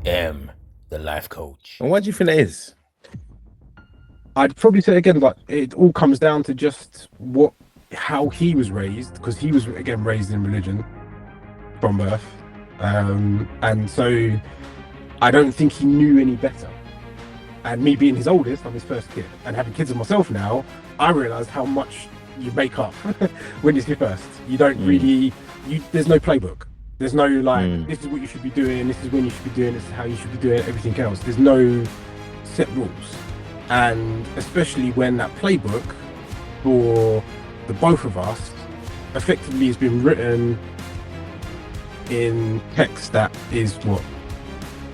am the life coach. And why do you think that is? I'd probably say again, like it all comes down to just how he was raised, because he was again raised in religion from birth, and so I don't think he knew any better. And me being his oldest, I'm his first kid, and having kids of myself now, I realised how much you make up when it's your first. You don't Mm, really, there's no playbook. There's no like, mm, this is what you should be doing, this is when you should be doing, this is how you should be doing everything else. There's no set rules. And especially when that playbook for the both of us effectively has been written in text that is what,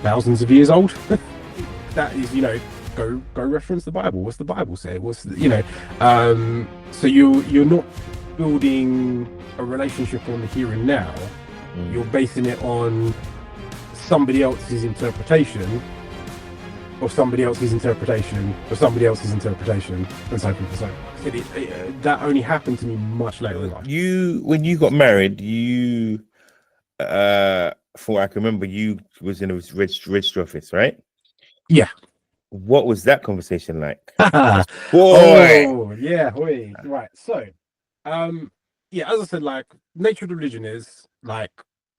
thousands of years old. That is, go reference the Bible. What's the Bible say? So you're not building a relationship on the here and now. mm. You're basing it on somebody else's interpretation of somebody else's interpretation of somebody else's interpretation, and so forth and so on. That only happened to me much later in life. When you got married, for I can remember, you was in a registry office, right? Yeah. What was that conversation like? Oh, 'Cause, boy, yeah. Wait. Right. So, yeah, as I said, like, nature of the religion is like,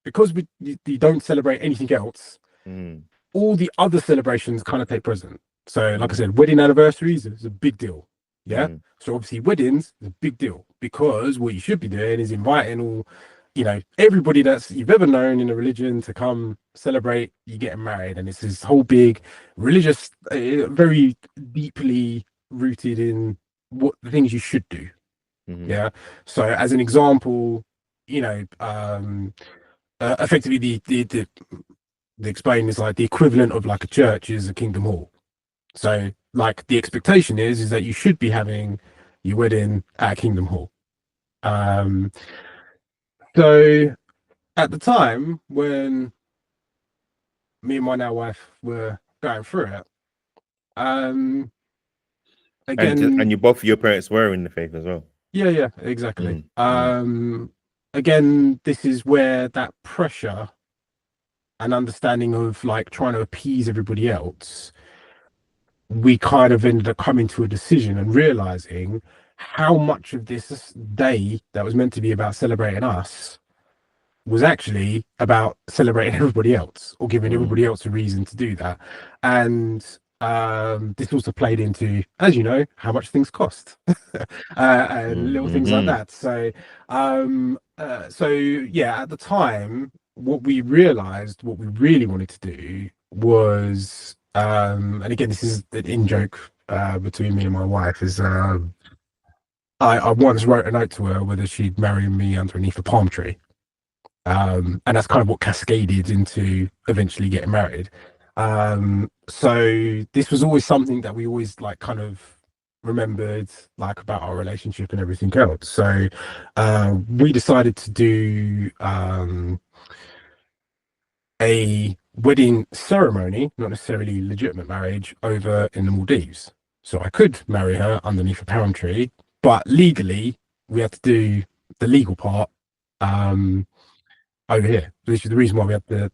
because you don't celebrate anything else, mm, all the other celebrations kind of take precedent. So, like I mm, said, wedding anniversaries is a big deal. Yeah. mm, So obviously weddings is a big deal, because what you should be doing is inviting all, everybody that's you've ever known in a religion to come celebrate you getting married. And it's this whole big religious, very deeply rooted in what the things you should do. mm, Yeah. So as an example, you know, um, effectively the explain is like the equivalent of like a church is a kingdom hall. So like the expectation is that you should be having your wedding at a kingdom hall. Um, so at the time when me and my now wife were going through it, um, and again, you both of your parents were in the faith as well. yeah, exactly. Mm, mm, Again, this is where that pressure and understanding of like trying to appease everybody else, we kind of ended up coming to a decision and realizing how much of this day that was meant to be about celebrating us was actually about celebrating everybody else, or giving mm, everybody else a reason to do that. And this also played into, as you know, how much things cost, and little things like mm, that. So yeah, at the time, what we realized, what we really wanted to do was, and again, this is an in joke between me and my wife, is I once wrote a note to her whether she'd marry me underneath a palm tree. And that's kind of what cascaded into eventually getting married. So this was always something that we always like kind of remembered, like about our relationship and everything else. So we decided to do a wedding ceremony, not necessarily legitimate marriage, over in the Maldives. So I could marry her underneath a palm tree, but legally we had to do the legal part um, over here. This is the reason why we have the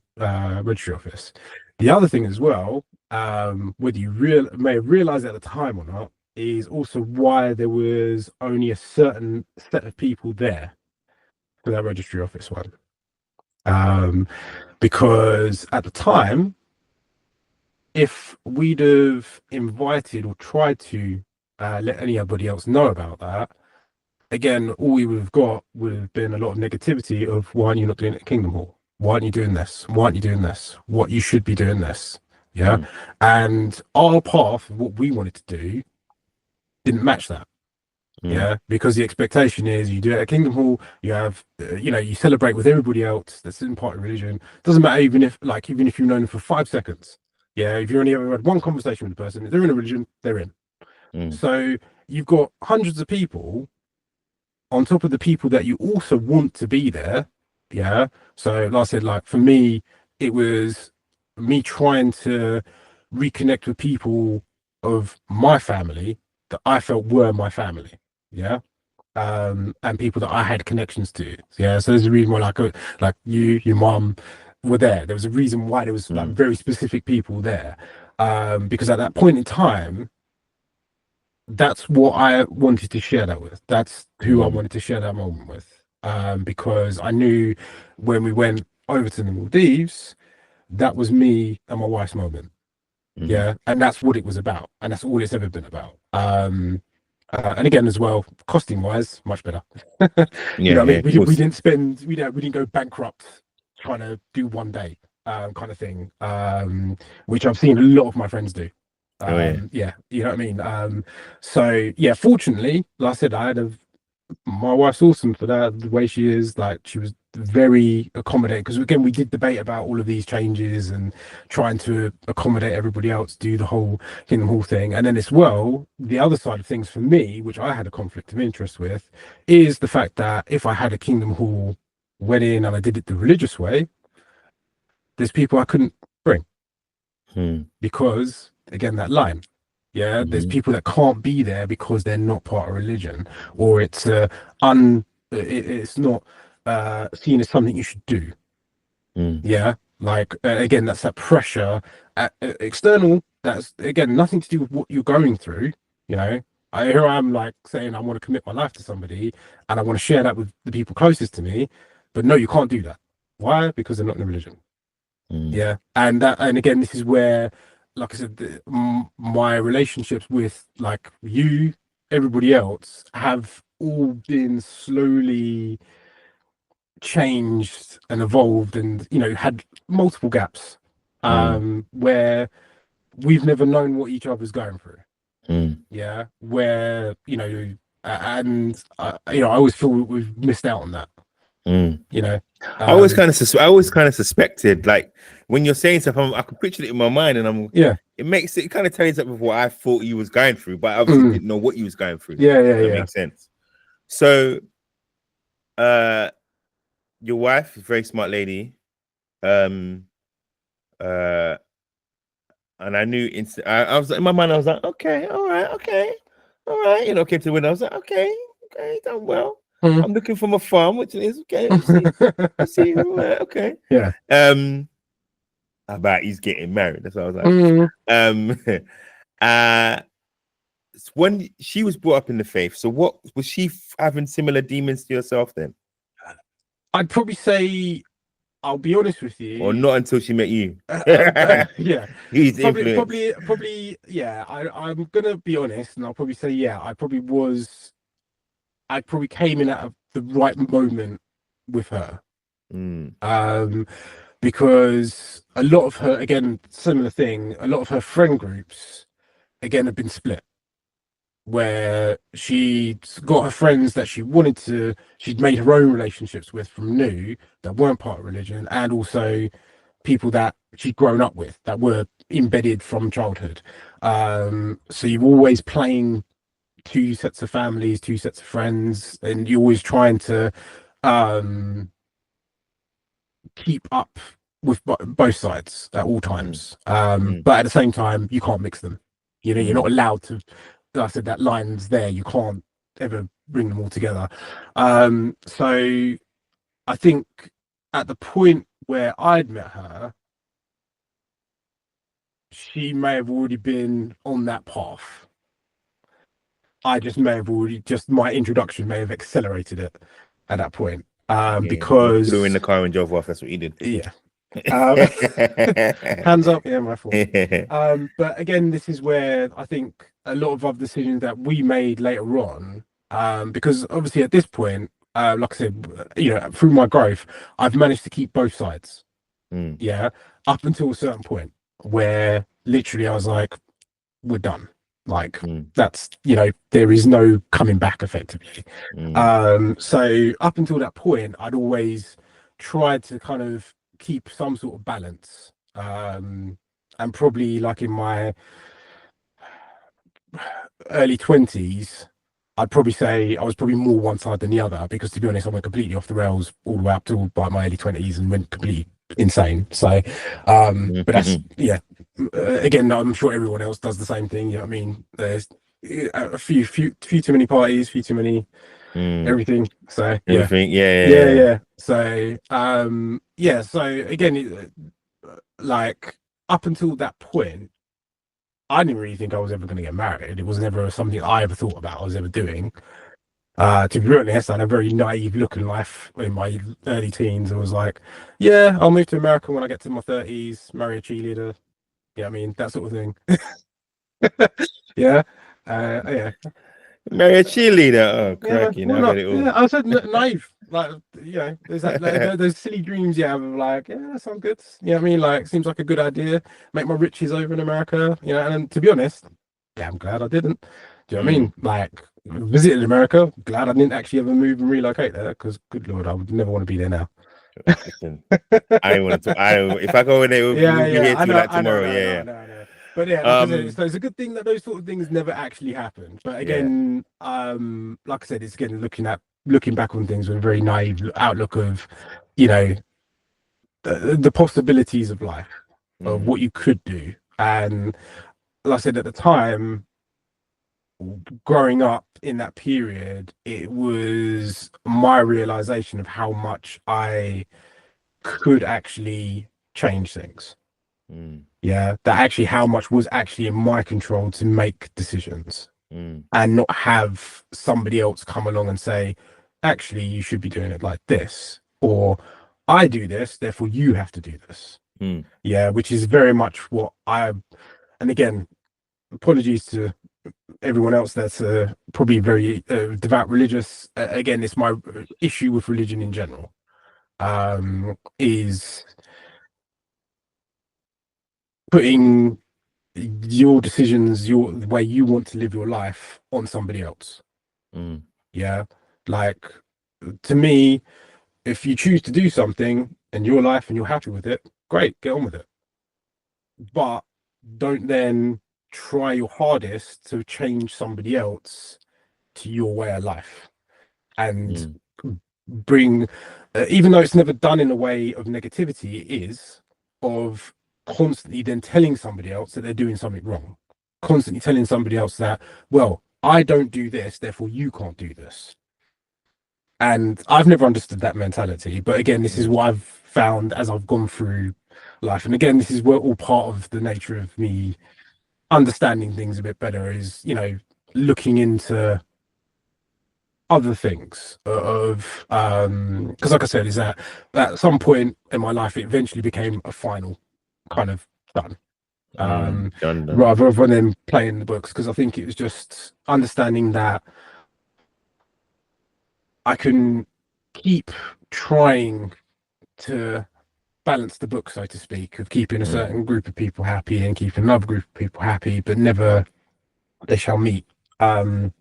registry office. The other thing as well, whether you may have realized at the time or not, is also why there was only a certain set of people there for that registry office one. Um, because at the time, if we'd have invited or tried to let anybody else know about that, again, all we would have got would have been a lot of negativity of, why aren't you not doing it at Kingdom Hall? Why aren't you doing this? Why aren't you doing this? What you should be doing this. Yeah. mm, And our path, what we wanted to do, didn't match that. mm, Yeah. Because the expectation is you do it at Kingdom Hall, you have, you celebrate with everybody else that's in part of religion. Doesn't matter even if you've known them for 5 seconds. Yeah. If you only ever had one conversation with the person, if they're in a religion, they're in. mm, So you've got hundreds of people on top of the people that you also want to be there. Yeah. So, like I said, like for me, it was me trying to reconnect with people of my family that I felt were my family. Yeah. And people that I had connections to. Yeah. So there's a reason why, like you, your mum, were there. There was a reason why there was like Mm. very specific people there. Because at that point in time, that's what I wanted to share that with. That's who I Mm. wanted to share that moment with. Because I knew when we went over to the Maldives, that was me and my wife's moment. Mm. Yeah, and that's what it was about, and that's all it's ever been about. And again, as well, costing wise, much better. You Yeah, know, what I yeah, mean, of we course. didn't spend, we didn't go bankrupt trying to do one day, kind of thing. Which I've seen a lot of my friends do. Oh yeah. Yeah, you know what I mean. So yeah, fortunately, like I said, my wife's awesome for that. The way she is, like, she was very accommodating, because again, we did debate about all of these changes and trying to accommodate everybody else, do the whole Kingdom Hall thing. And then as well, the other side of things for me, which I had a conflict of interest with, is the fact that if I had a Kingdom Hall wedding and I did it the religious way, there's people I couldn't bring, Mm. because again, that line. Yeah, there's Mm. people that can't be there because they're not part of religion, or it's not seen as something you should do. Mm. Yeah, like again, that's that pressure external. That's again nothing to do with what you're going through. You know, here I am like saying I want to commit my life to somebody, and I want to share that with the people closest to me, but no, you can't do that. Why? Because they're not in the religion. Mm. Yeah, and again, this is where, like I said, my relationships with like you, everybody else, have all been slowly changed and evolved, and had multiple gaps, Mm. where we've never known what each other's going through. Mm. Yeah, where and I always feel we've missed out on that. Mm. You know, I always kind of suspected, like, when you're saying stuff, I could picture it in my mind, and yeah, it kind of tells up with what I thought you was going through, but I obviously mm, didn't know what you was going through. yeah, yeah, If that yeah. makes sense. So, your wife, very smart lady, um, uh, and I knew I was in my mind, I was like, okay, all right, okay, all right, came to the window, I was like, okay, done well. Mm. I'm looking for my farm, which is okay. Let's see, all right, okay. Yeah. About he's getting married. That's what I was like. Mm. Uh, when she was brought up in the faith, so what was she having similar demons to yourself then, I'd probably say, I'll be honest with or you. not until she met you? Yeah, He's probably, influenced. probably. Yeah, I'm gonna be honest, and I'll probably say, yeah, I probably came in at the right moment with her. Mm. Because a lot of her, again, similar thing, a lot of her friend groups, again, have been split, where she'd got her friends that she'd made her own relationships with from new, that weren't part of religion, and also people that she'd grown up with that were embedded from childhood. So you're always playing two sets of families, two sets of friends, and you're always trying to um, keep up with both sides at all Mm. times. Mm. But at the same time, you can't mix them. You're Mm. not allowed to. Like I said, that line's there. You can't ever bring them all together. So I think at the point where I'd met her, she may have already been on that path. I just may have already, just my introduction may have accelerated it at that point. Yeah, you put her in Because the car and drove off. That's what you did. yeah, um, hands up, yeah, my fault. But again, this is where I think a lot of other decisions that we made later on, because obviously at this point, like I said, through my growth, I've managed to keep both sides. Mm. Yeah, up until a certain point where literally I was like, we're done. Like, Mm. that's, there is no coming back effectively. Mm. So up until that point, I'd always tried to kind of keep some sort of balance. And probably like in my early 20s, I'd probably say I was probably more one side than the other, because to be honest, I went completely off the rails all the way up to about my early 20s and went completely insane. So, but that's, yeah, again, I'm sure everyone else does the same thing. You know what I mean? There's a few too many parties, few too many everything. So yeah, Everything. Yeah. So so again, like up until that point, I didn't really think I was ever going to get married. It was never something I ever thought about I was ever doing. To be honest, I had a very naive look in life in my early teens. I was like, yeah, I'll move to America when I get to my 30s, marry a cheerleader. Yeah, I mean, that sort of thing. Yeah. Yeah. Marry a cheerleader. Oh, Yeah, man. cracking. Why I've had not? it all. Yeah, I said naive. Like, there's that those silly dreams you have of like, yeah, that sounds good. You know what I mean? Like, seems like a good idea. Make my riches over in America. You know, and to be honest, yeah, I'm glad I didn't. Do you know what I mean? Like, visited America. Glad I didn't actually ever move and relocate there because, good lord, I would never want to be there now. Listen, I don't want to. I don't. If I go in there, we'll be here till like tomorrow. Yeah. But yeah, like I said, it's a good thing that those sort of things never actually happen. But again, like I said, it's again looking back on things with a very naive outlook of, you know, the possibilities of life, of what you could do. And like I said, at the time, growing up in that period, it was my realization of how much I could actually change things. Yeah, that actually how much was actually in my control to make decisions and not have somebody else come along and say, actually, you should be doing it like this, or I do this, therefore you have to do this. Yeah, which is very much what and again, apologies to everyone else that's probably very devout religious. Again, it's my issue with religion in general, is putting your decisions, the way you want to live your life on somebody else. Yeah, like, to me, if you choose to do something in your life and you're happy with it, great, get on with it. But don't then try your hardest to change somebody else to your way of life and bring, even though it's never done in a way of negativity, it is of constantly then telling somebody else that they're doing something wrong, constantly telling somebody else that, well, I don't do this, therefore you can't do this. And I've never understood that mentality. But again, this is what I've found as I've gone through life. And again, this is all part of the nature of me understanding things a bit better, is, you know, looking into other things of because like I said, is that at some point in my life it eventually became a final kind of done. Done. Rather than playing the books, because I think it was just understanding that I can keep trying to balance the book, so to speak, of keeping a certain group of people happy and keeping another group of people happy, but never they shall meet. And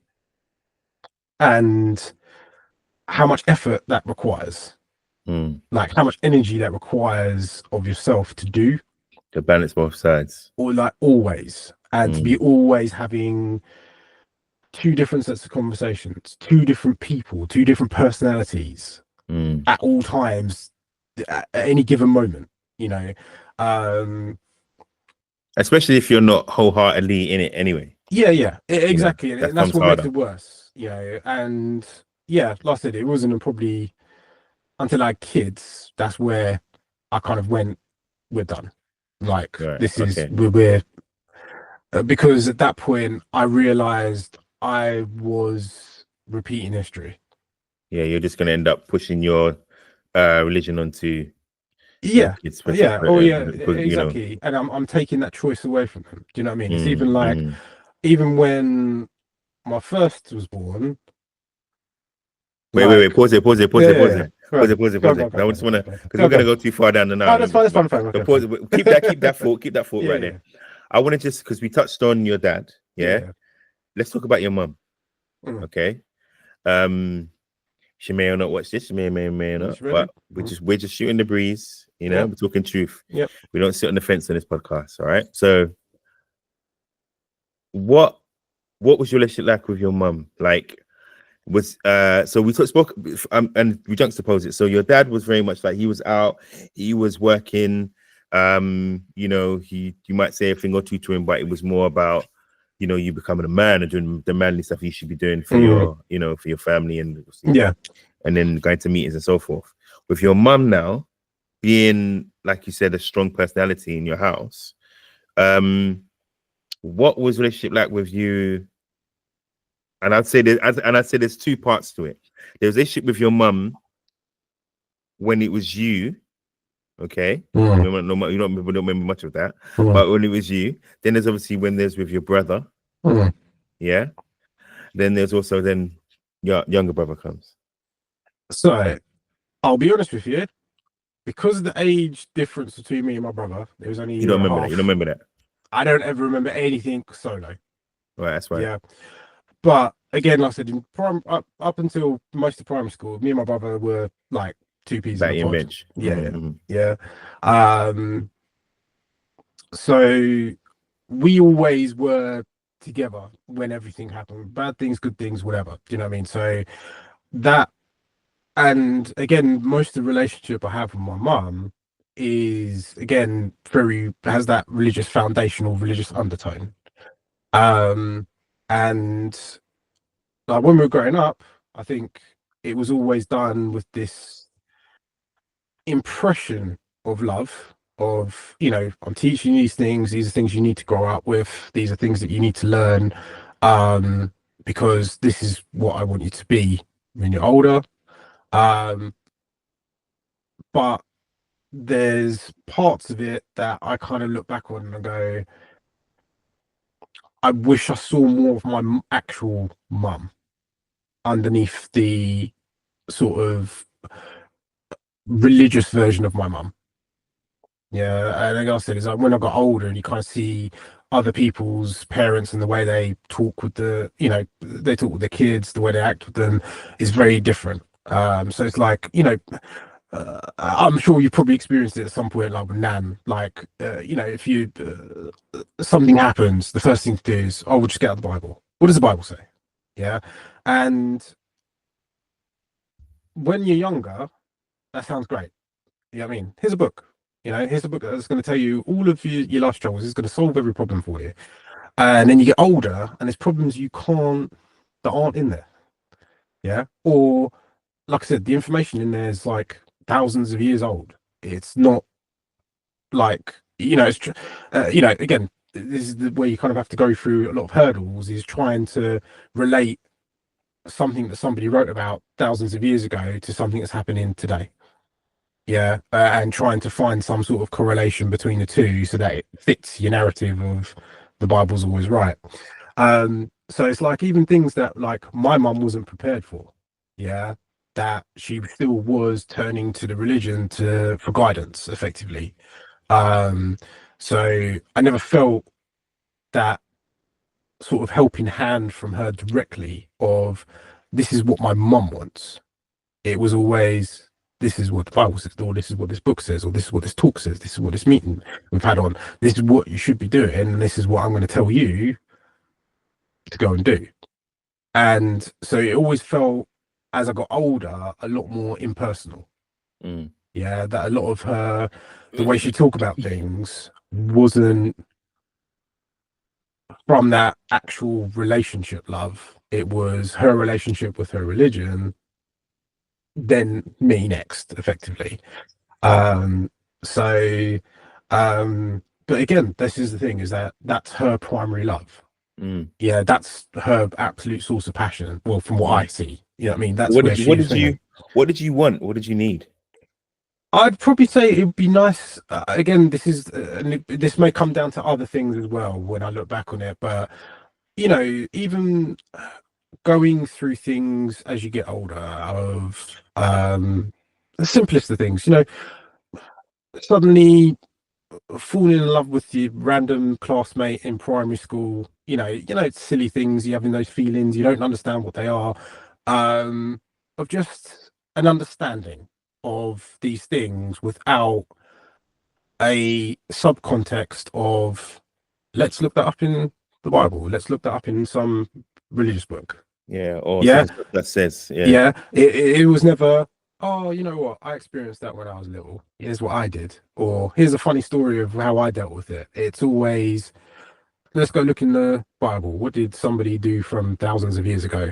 how much effort that requires, like how much energy that requires of yourself to do, to balance both sides, or like always, and to be always having two different sets of conversations, two different people, two different personalities at all times, at any given moment, you know. Especially if you're not wholeheartedly in it anyway. Yeah, exactly. You know, and that's what makes it worse, you know. And yeah, like I said, it wasn't probably until I had kids that's where I kind of went, we're done. Like, this is we're because at that point I realized I was repeating history. Yeah, you're just going to end up pushing your religion onto kids, exactly. You know. And I'm taking that choice away from them. Do you know what I mean? It's even like even when my first was born. Wait, pause it. I just want to, because we're going to go too far down the night. Oh, that's fine. Keep that thought right there. I want to just, because we touched on your dad. Yeah. Let's talk about your mum. Okay. She may or not watch this. She may not. But we're just shooting the breeze. You know, we're talking truth. Yep. We don't sit on the fence on this podcast. All right. So, what was your relationship like with your mum? Like, so we spoke and we juxtaposed it. So your dad was very much like, he was out, he was working. You know, you might say a thing or two to him, but it was more about you know, you becoming a man and doing the manly stuff you should be doing for Mm. your, you know, for your family and Yeah. and then going to meetings and so forth. With your mum now being, like you said, a strong personality in your house, what was relationship like with you? And I'd say there's two parts to it. There's a relationship with your mum when it was you, okay. Mm. You don't remember much of that, Mm. but when it was you, then there's obviously when there's with your brother, Mm. yeah. Then there's also then your younger brother comes. So I'll be honest with you, because of the age difference between me and my brother, there was only a You year don't and a remember that. half. You don't remember that. I don't ever remember anything solo. Right, that's right. Yeah. But again, like I said, in up until most of primary school, me and my brother were like two peas in a Batty and pod. bench. Yeah, Mhm. yeah. So we always were together when everything happened. Bad things, good things, whatever. Do you know what I mean? So that, and again, most of the relationship I have with my mum is again very has that religious foundational religious undertone. And like when we were growing up, I think it was always done with this impression of love, of, you know, I'm teaching you these are things you need to grow up with, these are things that you need to learn, because this is what I want you to be when you're older. But there's parts of it that I kind of look back on and go, I wish I saw more of my actual mum underneath the sort of religious version of my mum. Yeah, and like I said, it's like when I got older and you kind of see other people's parents and the way they talk with you know, they talk with their kids, the way they act with them is very different. So it's like, you know, I'm sure you probably experienced it at some point, like with Nan. Like, you know, if you something happens, the first thing to do is, oh, we'll just get out the Bible. What does the Bible say? Yeah, and when you're younger, that sounds great. You know what I mean? Here's a book. You know, here's a book that's going to tell you all of your life struggles. It's going to solve every problem for you. And then you get older, and there's problems you can't that aren't in there. Yeah, or like I said, the information in there is like thousands of years old. It's not like, you know, you know, again, this is where you kind of have to go through a lot of hurdles. Is trying to relate something that somebody wrote about thousands of years ago to something that's happening today. Yeah, and trying to find some sort of correlation between the two so that it fits your narrative of the Bible's always right. So it's like even things that like my mum wasn't prepared for, yeah, that she still was turning to the religion for guidance effectively. So I never felt that sort of helping hand from her directly of this is what my mum wants. It was always this is what the Bible says, or this is what this book says, or this is what this talk says, this is what this meeting we've had on, this is what you should be doing, and this is what I'm going to tell you to go and do. And so it always felt, as I got older, a lot more impersonal. Yeah, that a lot of her, the way she talked about things wasn't from that actual relationship love. It was her relationship with her religion, then me next, effectively. So, but again, this is the thing, is that that's her primary love. Yeah, that's her absolute source of passion. Well, from what I see, you know what I mean? That's What where did you what she's did you what did you want? What did you need? I'd probably say it'd be nice. Again, this may come down to other things as well when I look back on it, but you know, even going through things as you get older, of the simplest of things, you know, suddenly falling in love with your random classmate in primary school, it's silly things, you having those feelings, you don't understand what they are, of just an understanding of these things without a subcontext of let's look that up in the Bible, let's look that up in some religious book. Yeah, or Yeah, something that says, yeah. It was never, oh, you know what, I experienced that when I was little. Here's what I did, or here's a funny story of how I dealt with it. It's always let's go look in the Bible. What did somebody do from thousands of years ago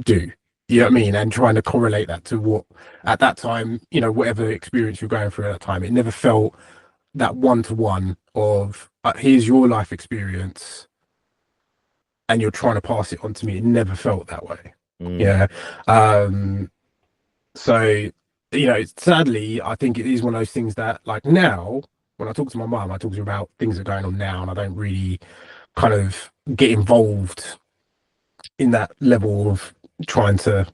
do? You know what I mean? And trying to correlate that to what at that time, you know, whatever experience you're going through at that time, it never felt that one-to-one of here's your life experience and you're trying to pass it on to me. It never felt that way. Yeah. So, you know, sadly, I think it is one of those things that, like, now when I talk to my mum, I talk to her about things that are going on now, and I don't really kind of get involved in that level of trying to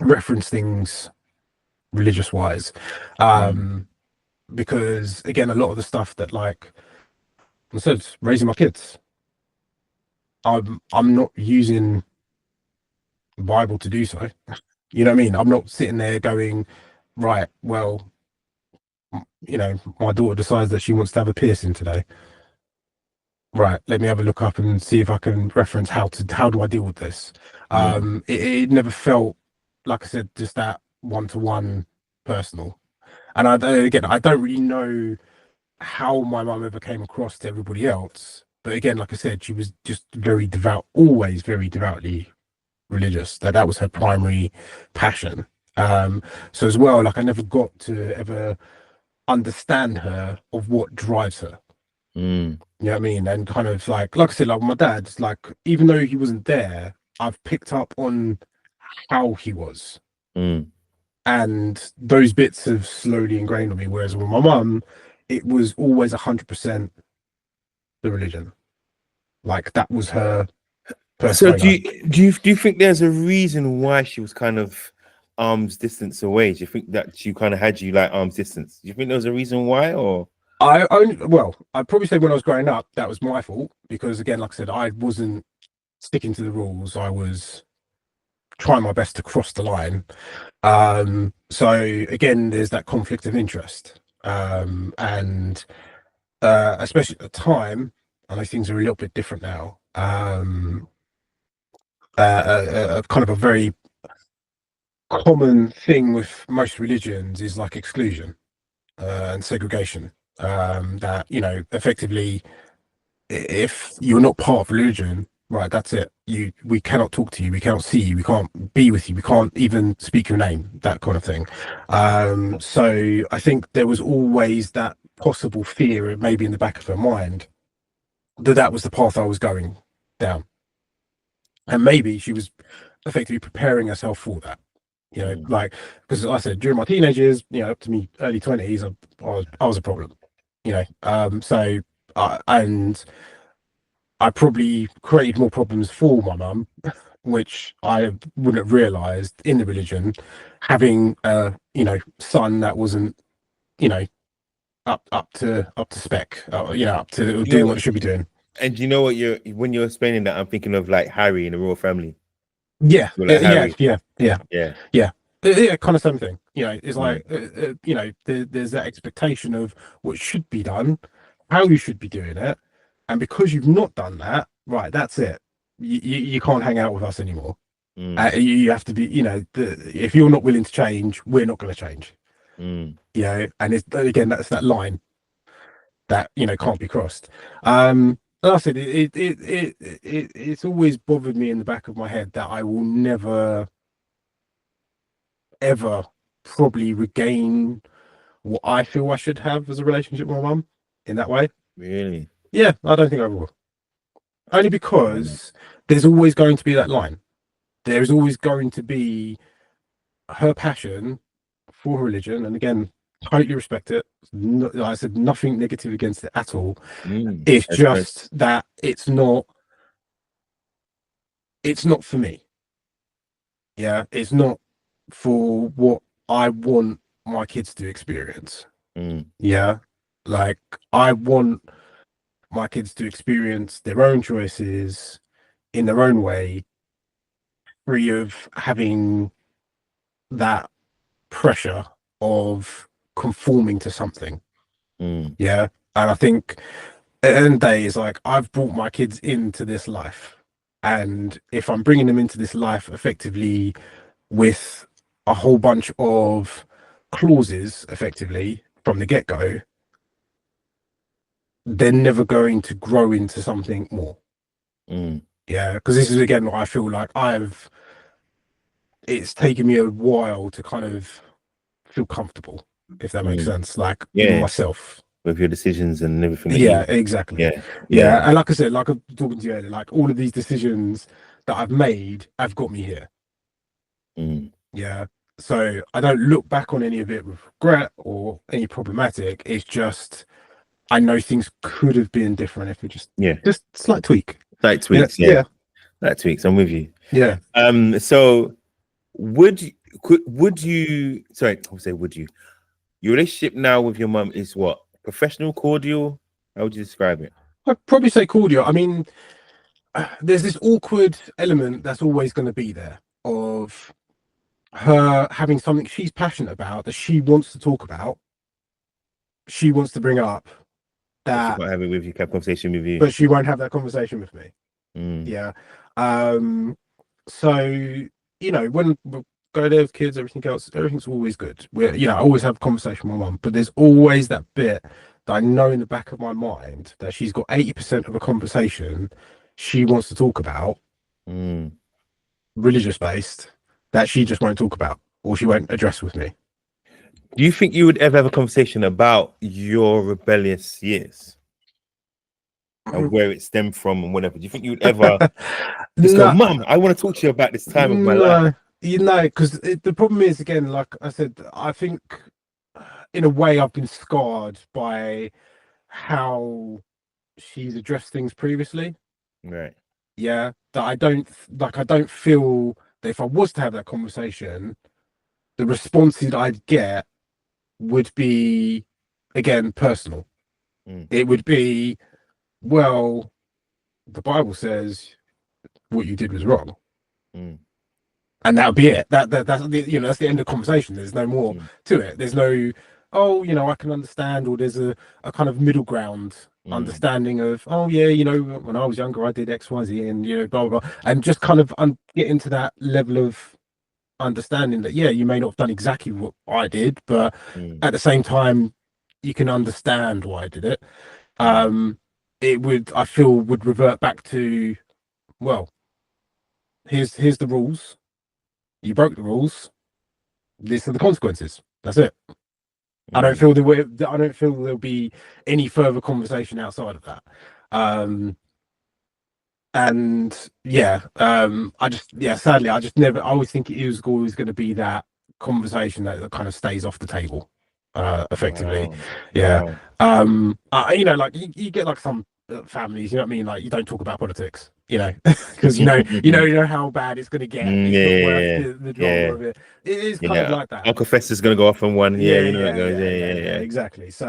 reference things religious wise. Because again, a lot of the stuff that, like I said, raising my kids, I'm not using the Bible to do so. You know what I mean? I'm not sitting there going, right, well, you know, my daughter decides that she wants to have a piercing today. Right, let me have a look up and see if I can reference how do I deal with this. It never felt, like I said, just that one-to-one personal. And I don't really know how my mum ever came across to everybody else. But again, like I said, she was just very devout, always very devoutly religious. That was her primary passion. So as well, like I never got to ever understand her of what drives her. You know what I mean? And kind of like I said, like my dad's, like, even though he wasn't there, I've picked up on how he was. And those bits have slowly ingrained on me. Whereas with my mum, it was always 100% the religion. Like that was her persona. So do you think there's a reason why she was kind of arm's distance away? Do you think that she kind of had you like arm's distance? Do you think there was a reason why, or? I'd probably say when I was growing up, that was my fault because, again, like I said, I wasn't sticking to the rules. I was trying my best to cross the line. So again, there's that conflict of interest, and especially at the time, I know things are a little bit different now. Kind of a very common thing with most religions is like exclusion and segregation. That, you know, effectively, if you're not part of religion, right, that's it. We cannot talk to you, we cannot see you, we can't be with you, we can't even speak your name, that kind of thing. So I think there was always that possible fear, maybe in the back of her mind, that was the path I was going down, and maybe she was effectively preparing herself for that. You know, like, because I said during my teenage years, you know, up to me early 20s, I was a problem. You know, so and I probably created more problems for my mum, which I wouldn't have realised in the religion, having a, you know, son that wasn't, you know, up to spec, you know, up to doing what it should be doing. And you know what, when you're explaining that, I'm thinking of like Harry in the Royal Family. Yeah, Like yeah. Kind of same thing. You know, it's like you know, there's that expectation of what should be done, how you should be doing it, and because you've not done that, right, that's it. You can't hang out with us anymore. You have to be, you know, if you're not willing to change, we're not going to change. You know, and it's, again, that's that line that, you know, can't be crossed. Like I said, it's always bothered me in the back of my head that I will never ever probably regain what I feel I should have as a relationship with my mum in that way. Really? Yeah, I don't think I will. Only because there's always going to be that line. There is always going to be her passion for religion, and again, totally respect it. No, like I said, nothing negative against it at all. It's just that it's not for me. Yeah, it's not for what I want my kids to experience. Yeah, like I want my kids to experience their own choices in their own way, free of having that pressure of conforming to something. Yeah, and I think at the end of the day, it's like I've brought my kids into this life, and if I'm bringing them into this life effectively with a whole bunch of clauses effectively from the get-go, they're never going to grow into something more. Yeah, because this is again what I feel like it's taken me a while to kind of feel comfortable, if that makes sense, like in myself. With your decisions and everything. Yeah, exactly. Yeah. And like I said, like I'm talking to you earlier, like all of these decisions that I've made have got me here. Yeah. So I don't look back on any of it with regret or any problematic. It's just I know things could have been different if we just slight tweak. Slight tweaks, yeah. Slight tweaks. I'm with you. Yeah. So would you sorry, I'll say would you? Your relationship now with your mum is what? Professional, cordial? How would you describe it? I'd probably say cordial. I mean, there's this awkward element that's always going to be there of her having something she's passionate about that she wants to talk about. She wants to bring up that she won't have it with you, have a conversation with you, but she won't have that conversation with me. Yeah. So you know, when we go there with kids, everything else, everything's always good. I always have a conversation with my mum, but there's always that bit that I know in the back of my mind that she's got 80% of a conversation she wants to talk about, religious based, that she just won't talk about or she won't address with me. Do you think you would ever have a conversation about your rebellious years and where it stemmed from and whatever? Do you think you would ever just go, Mum, I want to talk to you about this time of my life? You know, because the problem is, again, like I said, I think in a way I've been scarred by how she's addressed things previously. Right. Yeah, that I don't feel that if I was to have that conversation, the responses I'd get would be, again, personal. It would be, well, the Bible says what you did was wrong. And that would be it. That's that's the end of the conversation. There's no more to it. There's no, I can understand, or there's a kind of middle ground understanding of, when I was younger, I did X, Y, Z, and blah, blah, blah. And just kind of get into that level of understanding that, you may not have done exactly what I did, but at the same time, you can understand why I did it. It would, I feel, would revert back to, well, here's the rules. You broke the rules. These are the consequences. That's it. I don't feel there'll be any further conversation outside of that. Sadly, I just never. I always think it is always going to be that conversation that kind of stays off the table, effectively. Wow. Like you get like some families, you know what I mean? Like you don't talk about politics, because you know how bad it's going to get. It's not worth the drama of it. It is kind of like that. Uncle Fester's going to go off on one. Exactly. So,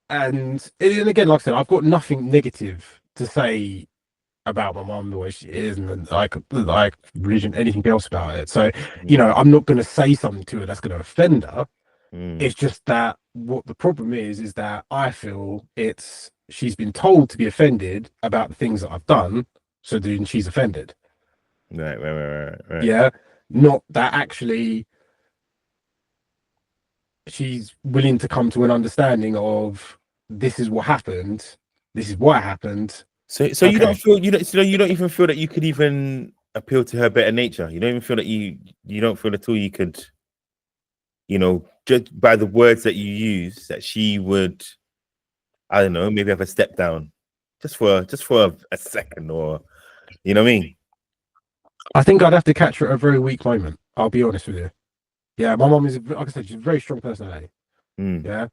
and again, like I said, I've got nothing negative to say about my mum, the way she is, and like religion, anything else about it. So, I'm not going to say something to her that's going to offend her. It's just that what the problem is that I feel she's been told to be offended about the things that I've done, so then she's offended. Right. Yeah, not that actually she's willing to come to an understanding of this is what happened, this is why it happened. So you don't even feel that you could even appeal to her better nature. You don't even feel that you don't feel at all you could, just by the words that you use, that she would, I don't know, maybe have a step down just for a second, or you know what I mean? I think I'd have to catch her at a very weak moment. I'll be honest with you. Yeah, my mom is, like I said, she's a very strong personality. Yeah.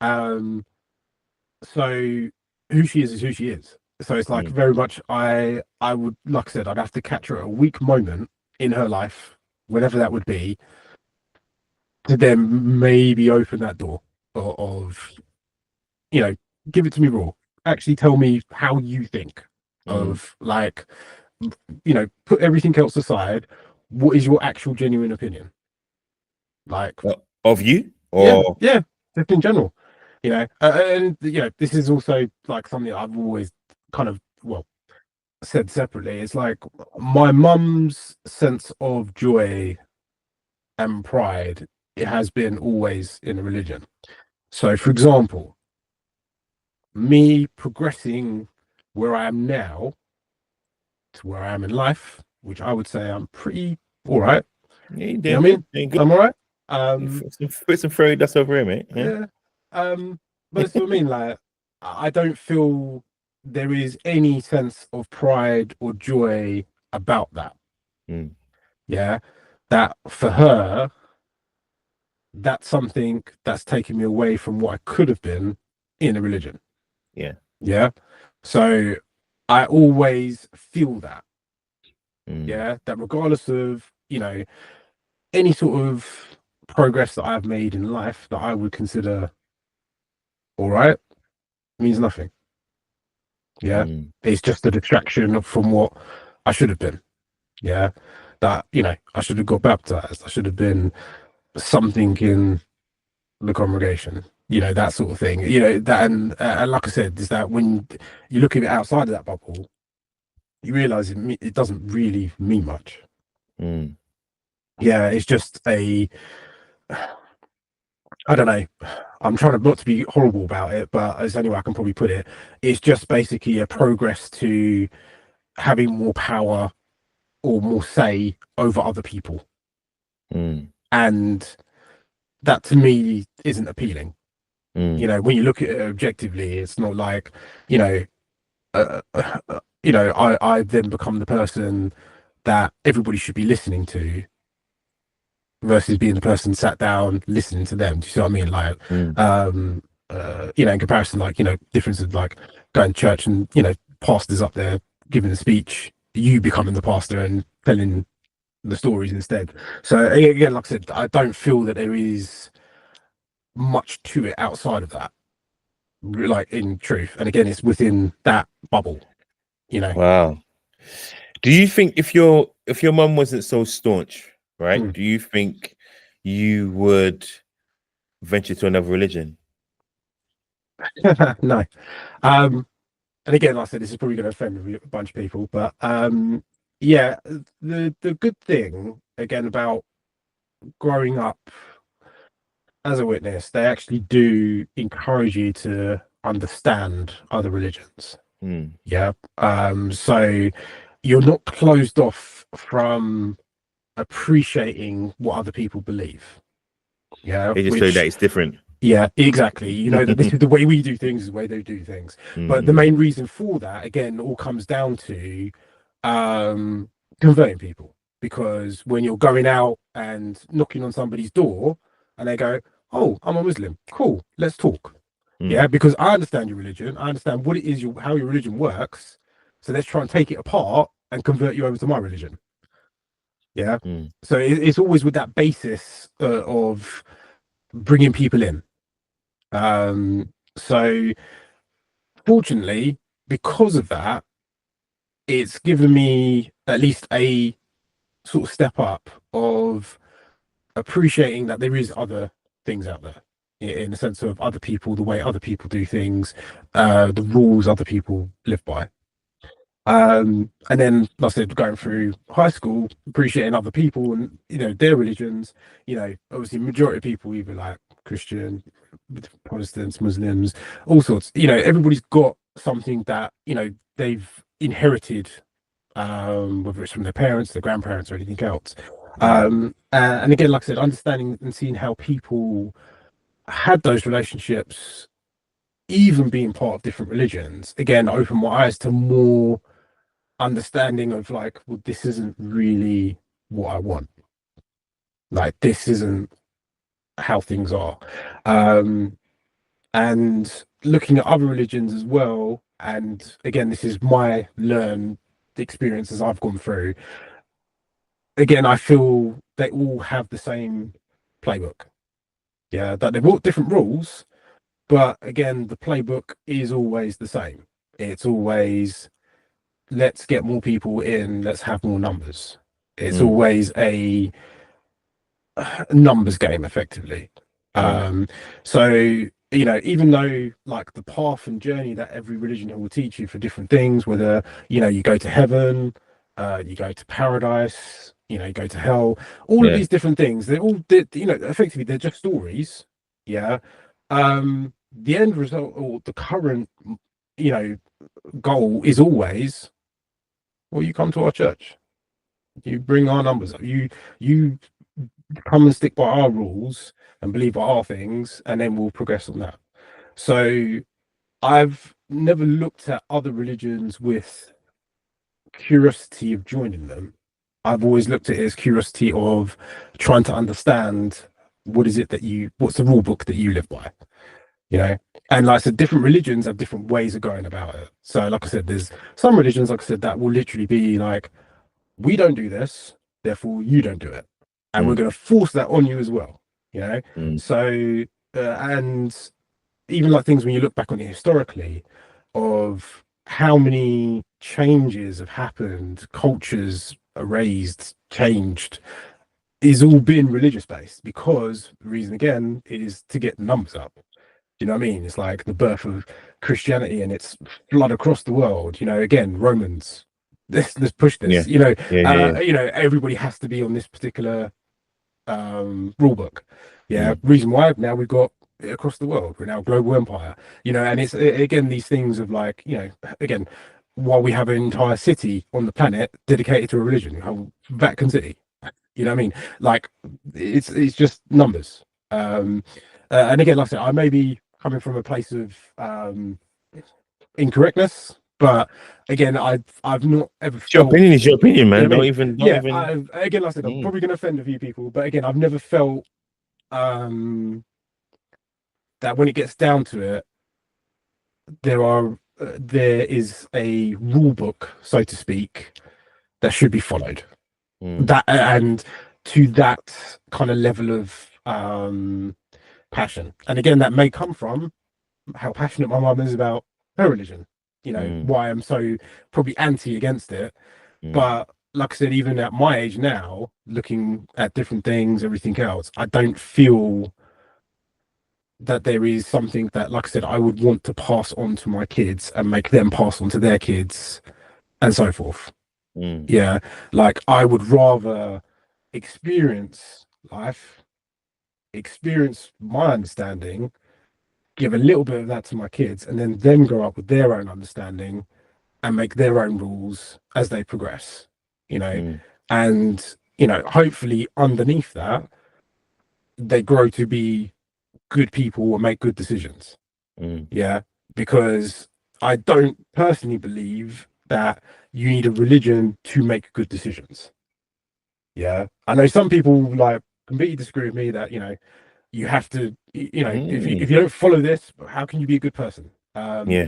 So who she is who she is. So it's like very much I would, like I said, I'd have to catch her at a weak moment in her life, whenever that would be, to then maybe open that door of give it to me raw. Actually tell me how you think of, like, put everything else aside. What is your actual genuine opinion? Like, of you? Or yeah, just in general. And this is also like something I've always kind of said separately. It's like my mum's sense of joy and pride, it has been always in a religion. So for example, me progressing where I am now to where I am in life, which I would say I'm pretty all right. Yeah, you're You know doing what I good. mean? Doing good. I'm all right. Put some fairy dust over here, mate. Yeah. Yeah. But that's what I mean. Like, I don't feel there is any sense of pride or joy about that. Mm. Yeah. That for her, that's something that's taken me away from what I could have been in a religion. Yeah. Yeah. So I always feel that. Mm. Yeah. That regardless of, any sort of progress that I've made in life that I would consider all right means nothing. Yeah. Mm. It's just a distraction from what I should have been. Yeah. That, I should have got baptized. I should have been something in the congregation, that sort of thing. That, and like I said, is that when you look at it outside of that bubble, you realize it doesn't really mean much. Mm. Yeah. It's just I don't know. I'm trying not to be horrible about it, but as any way I can probably put it, it's just basically a progress to having more power or more say over other people. Mm. And that to me isn't appealing. Mm. When you look at it objectively, it's not like, you know, I then become the person that everybody should be listening to versus being the person sat down listening to them. Do you see what I mean? Like, Mm. in comparison, like, difference of like going to church and, pastors up there giving a speech, you becoming the pastor and telling the stories instead. So again, like I said, I don't feel that there is much to it outside of that, like in truth. And again, it's within that bubble. Wow. Do you think if your mum wasn't so staunch, right? Mm. Do you think you would venture to another religion? No. Um, and again, like I said, this is probably going to offend a bunch of people, but yeah, the good thing again about growing up as a witness, they actually do encourage you to understand other religions. Mm. Yeah. So you're not closed off from appreciating what other people believe. Yeah. They just show that Which, it's different. yeah, exactly. You know that this is the way we do things, is the way they do things. But the Mm-hmm. main reason for that, again, all comes down to um, converting people. Because when you're going out and knocking on somebody's door and they go, "Oh, I'm a Muslim. Cool, let's talk." Mm. Yeah, because I understand your religion. I understand what it is, how your religion works. So let's try and take it apart and convert you over to my religion. Yeah. Mm. So it's always with that basis of bringing people in. So fortunately, because of that, it's given me at least a sort of step up of appreciating that there is other things out there in the sense of other people, the way other people do things, the rules other people live by. And then, like I said, going through high school, appreciating other people and their religions. Obviously, majority of people either like Christian, Protestants, Muslims, all sorts. Everybody's got something that they've inherited, whether it's from their parents, their grandparents, or anything else. And again, like I said, understanding and seeing how people had those relationships, even being part of different religions, again, opened my eyes to more understanding of like, well, this isn't really what I want. Like, this isn't how things are. And looking at other religions as well. And again, this is my learned experience as I've gone through. Again, I feel they all have the same playbook. Yeah, that they've got different rules, but again, the playbook is always the same. It's always, let's get more people in, let's have more numbers. It's Mm. always a numbers game, effectively. Mm. So even though like the path and journey that every religion will teach you for different things, whether you go to heaven, you go to paradise, you go to hell, all of Yeah. these different things, they're all effectively they're just stories. Yeah. the end result or the current, you know, goal is always, well, you come to our church, you bring our numbers up, you come and stick by our rules and believe our things, and then we'll progress on that. So I've never looked at other religions with curiosity of joining them. I've always looked at it as curiosity of trying to understand what's the rule book that you live by, you know? And like I said, different religions have different ways of going about it. So, like I said, there's some religions, like I said, that will literally be like, we don't do this, therefore you don't do it. And we're going to force that on you as well, you know? So, and even like things when you look back on it historically, of how many changes have happened, cultures erased, changed, is all been religious based, because the reason again is to get the numbers up. You know what I mean? It's like the birth of Christianity and its flood across the world. You know, again, Romans. Let's push this. You know, you know, everybody has to be on this particular rule book. Yeah. Reason why now we've got it across the world. We're now a global empire. You know, and it's again these things of like, you know, again, while we have an entire city on the planet dedicated to a religion, Vatican City. You know what I mean? Like it's just numbers. And again, like I said, I may be coming from a place of incorrectness, but again, I've not ever felt. Your opinion is your opinion, man. You know Don't I mean? even. Again, like I said, I'm probably going to offend a few people, but again, I've never felt that when it gets down to it, there is a rule book, so to speak, that should be followed. That and to that kind of level of passion. And again, that may come from how passionate my mum is about her religion. You know, why I'm so probably anti against it. But like I said, even at my age now, looking at different things, everything else, I don't feel that there is something that, like I said, I would want to pass on to my kids and make them pass on to their kids and so forth. Yeah, like I would rather experience life, experience my understanding, give a little bit of that to my kids, and then them grow up with their own understanding and make their own rules as they progress, you know. And you know, hopefully underneath that they grow to be good people and make good decisions. Yeah, because I don't personally believe that you need a religion to make good decisions. Yeah, I know some people like completely disagree with me that, you know, you have to, you know, if you don't follow this, how can you be a good person? But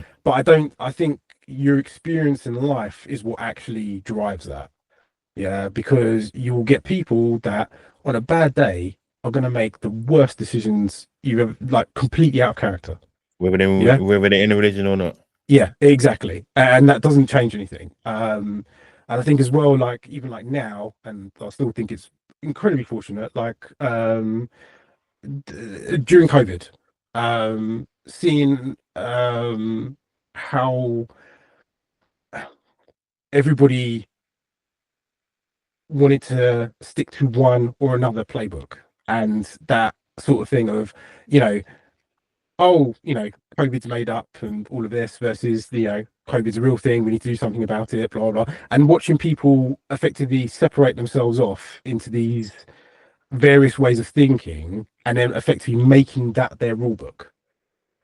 I think your experience in life is what actually drives that. Yeah, because you will get people that on a bad day are going to make the worst decisions you've ever, like, completely out of character. Whether they're in a religion or not. Yeah, exactly. And that doesn't change anything. And I think as well, like even like now, and I still think it's incredibly fortunate, like during COVID, seeing how everybody wanted to stick to one or another playbook, and that sort of thing of, you know, oh, you know, COVID's made up and all of this versus, you know, COVID's a real thing. We need to do something about it, blah, blah. And watching people effectively separate themselves off into these various ways of thinking and then effectively making that their rule book.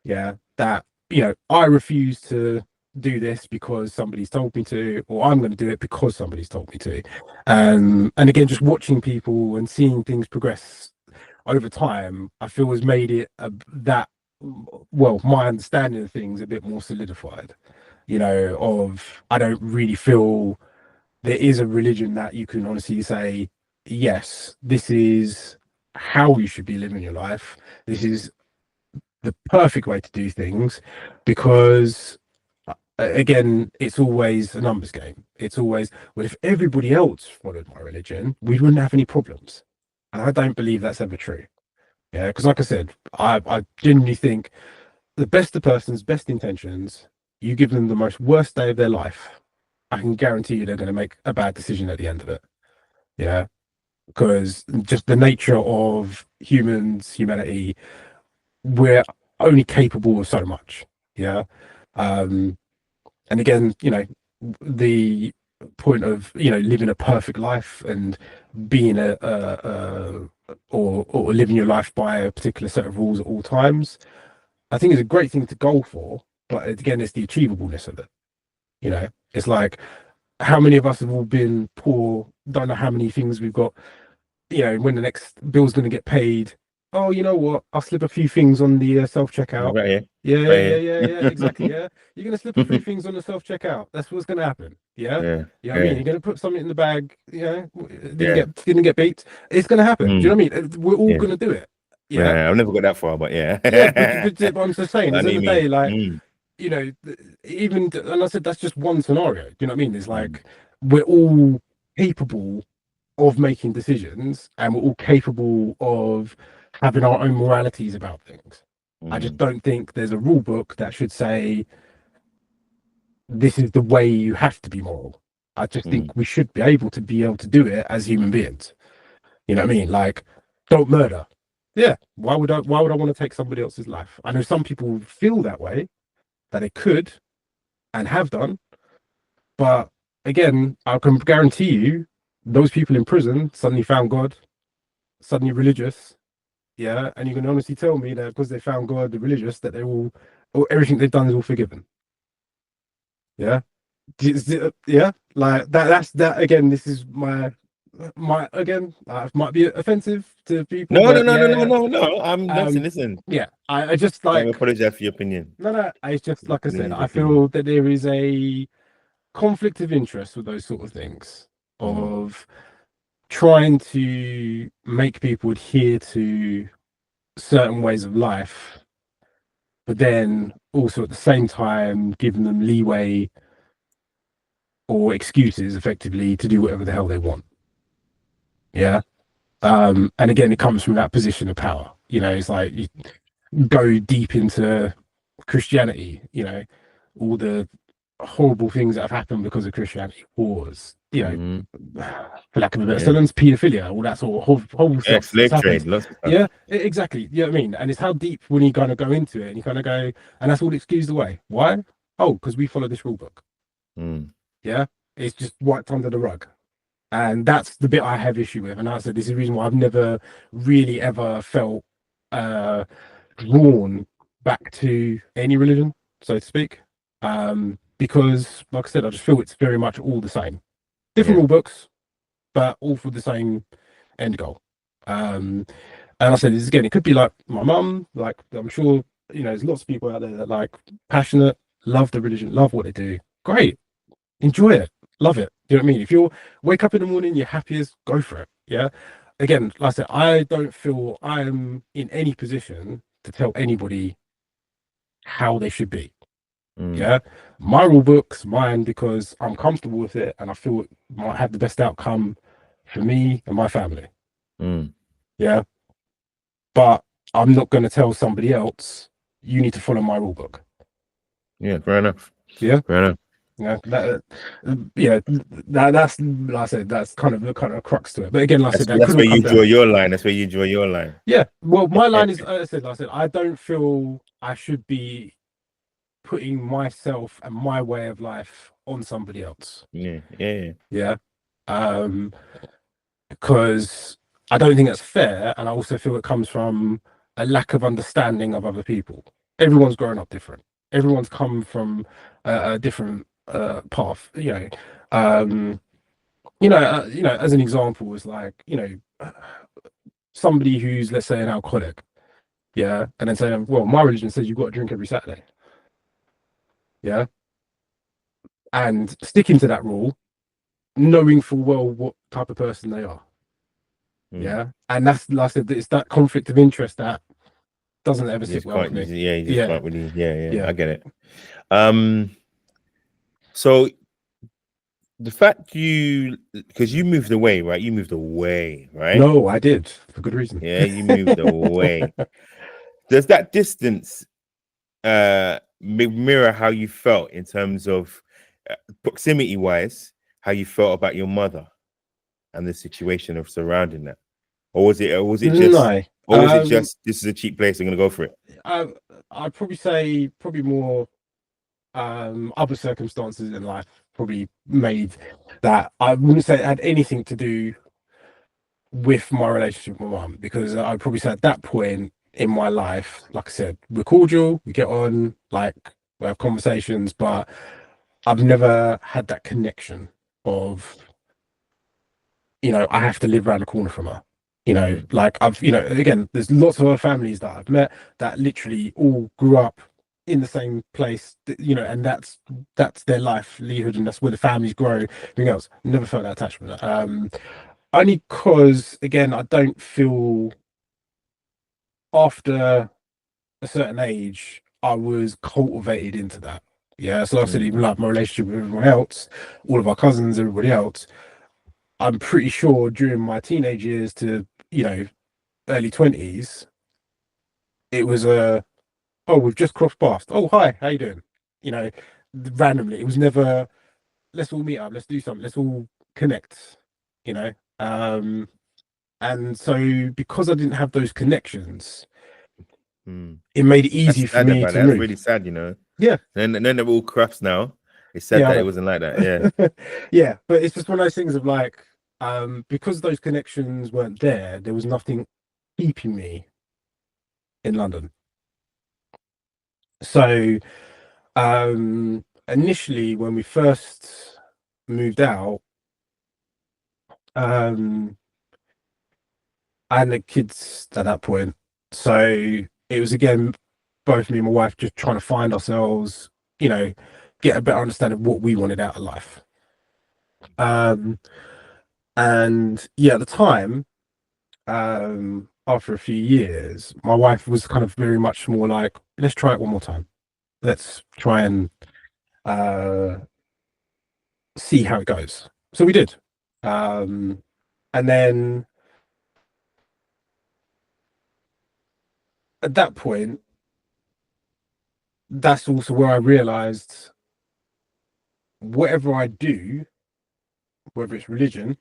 Yeah. That, you know, I refuse to do this because somebody's told me to, or I'm going to do it because somebody's told me to. And again, just watching people and seeing things progress over time, I feel has made it my understanding of things a bit more solidified. You know, of I don't really feel there is a religion that you can honestly say, yes, this is how you should be living your life. This is the perfect way to do things, because again, it's always a numbers game. It's always, well, if everybody else followed my religion, we wouldn't have any problems. And I don't believe that's ever true. Yeah, because like I said, I genuinely think the best of person's best intentions, you give them the most worst day of their life, I can guarantee you they're going to make a bad decision at the end of it. Yeah, because just the nature of humanity, we're only capable of so much. Yeah. And again, the point of living a perfect life and being or living your life by a particular set of rules at all times, I think is a great thing to go for. But again, it's the achievableness of it. It's like, how many of us have all been poor, don't know how many things we've got, when the next bill's going to get paid. Oh, you know what? I'll slip a few things on the self-checkout. Right here. Yeah, Right yeah, here. yeah, yeah, exactly. Yeah. You're going to slip a few things on the self-checkout. That's what's going to happen. Yeah. Yeah. You know what I mean? You're going to put something in the bag, Yeah. didn't get beat. It's going to happen. Do you know what I mean? We're all Yeah. going to do it. Yeah. Yeah. I've never got that far, but yeah. Yeah. But I'm just saying, at the I end of the mean, day, like, even, and I said, that's just one scenario. Do you know what I mean? It's like, we're all capable of making decisions, and we're all capable of having our own moralities about things. I just don't think there's a rule book that should say this is the way you have to be moral. I just think we should be able to do it as human beings. You know what I mean? Like, don't murder. Yeah. Why would I want to take somebody else's life? I know some people feel that way, that they could and have done, but again, I can guarantee you those people in prison suddenly found God, suddenly religious. Yeah. And you can honestly tell me that because they found God, the religious, that or everything they've done is all forgiven. Yeah. Yeah. Like that's that again. This is my again, might be offensive to people, no, but yeah. I'm listen. Yeah. I just I like, apologize for your opinion. no. It's just like I said, I Opinion. feel that there is a conflict of interest with those sort of things, Mhm. of trying to make people adhere to certain ways of life, but then also at the same time giving them leeway or excuses effectively to do whatever the hell they want. Yeah. And again, it comes from that position of power. It's like you go deep into Christianity, all the horrible things that have happened because of Christianity, wars, for lack of a better Yeah. terms, paedophilia, all that sort of horrible stuff that's Slave happened. trade, lots of stuff. Yeah, exactly. You know what I mean? And it's how deep when you kind of go into it and you kind of go, and that's all excused away. Why? Oh, because we follow this rule book. Yeah, it's just wiped under the rug. And that's the bit I have issue with. And I said, this is the reason why I've never really ever felt drawn back to any religion, so to speak. Because, like I said, I just feel it's very much all the same. Different rule books, but all for the same end goal. And I said this again, it could be like my mum, like I'm sure, there's lots of people out there that like passionate, love the religion, love what they do. Great. Enjoy it. Love it. Do you know what I mean? If you wake up in the morning, you're happy as, go for it. Yeah. Again, like I said, I don't feel I'm in any position to tell anybody how they should be. Yeah. My rule book's mine because I'm comfortable with it and I feel it might have the best outcome for me and my family. Yeah. But I'm not going to tell somebody else, you need to follow my rule book. Yeah, fair enough. Yeah. Fair enough. Yeah, that's like I said, that's kind of a crux to it. But again, like I said, That's where you draw your line. That's where you draw your line. Yeah. Well, my line is, like I said, I don't feel I should be putting myself and my way of life on somebody else. Yeah. Because I don't think that's fair, and I also feel it comes from a lack of understanding of other people. Everyone's grown up different. Everyone's come from a different path. As an example, is like somebody who's, let's say, an alcoholic. Yeah, and then saying, well, my religion says you've got to drink every Saturday. Yeah. And sticking to that rule, knowing full well what type of person they are. Yeah. And that's, like I said, it's that conflict of interest that doesn't ever sit well with me. You just can't really, yeah, I get it. So the fact because you moved away, right? You moved away, right? No, I did, for good reason. Yeah, you moved away. Does that distance mirror how you felt in terms of proximity wise, how you felt about your mother and the situation of surrounding that? or was it No. just this is a cheap place, I'm gonna go for it? I'd probably say probably more other circumstances in life probably made that. I wouldn't say it had anything to do with my relationship with my mum, because I'd probably say at that point in my life, like I said, we're cordial, we get on, like we have conversations, but I've never had that connection of, I have to live around the corner from her. Like I've, again, there's lots of other families that I've met that literally all grew up in the same place, and that's their livelihood, and that's where the families grow, everything else. Never felt that attachment. Only because, again, I don't feel after a certain age I was cultivated into that. Yeah, so like I said, even like my relationship with everyone else, all of our cousins, everybody else, I'm pretty sure during my teenage years to, early 20s, it was oh, we've just crossed paths. Oh, hi, how you doing? You know, randomly. It was never, let's all meet up, let's do something, let's all connect, you know. And so because I didn't have those connections, it made it easy for me to That's move. really sad, you know. Yeah. And then they're all crafts now. It's sad that it wasn't like that. Yeah. Yeah, but it's just one of those things of like, because those connections weren't there, there was nothing keeping me in London. So initially when we first moved out, I had the kids at that point. So it was again both me and my wife just trying to find ourselves, get a better understanding of what we wanted out of life. And yeah, at the time, after a few years, my wife was kind of very much more like, let's try it one more time. Let's try and see how it goes. So we did. And then at that point, that's also where I realized whatever I do, whether it's religion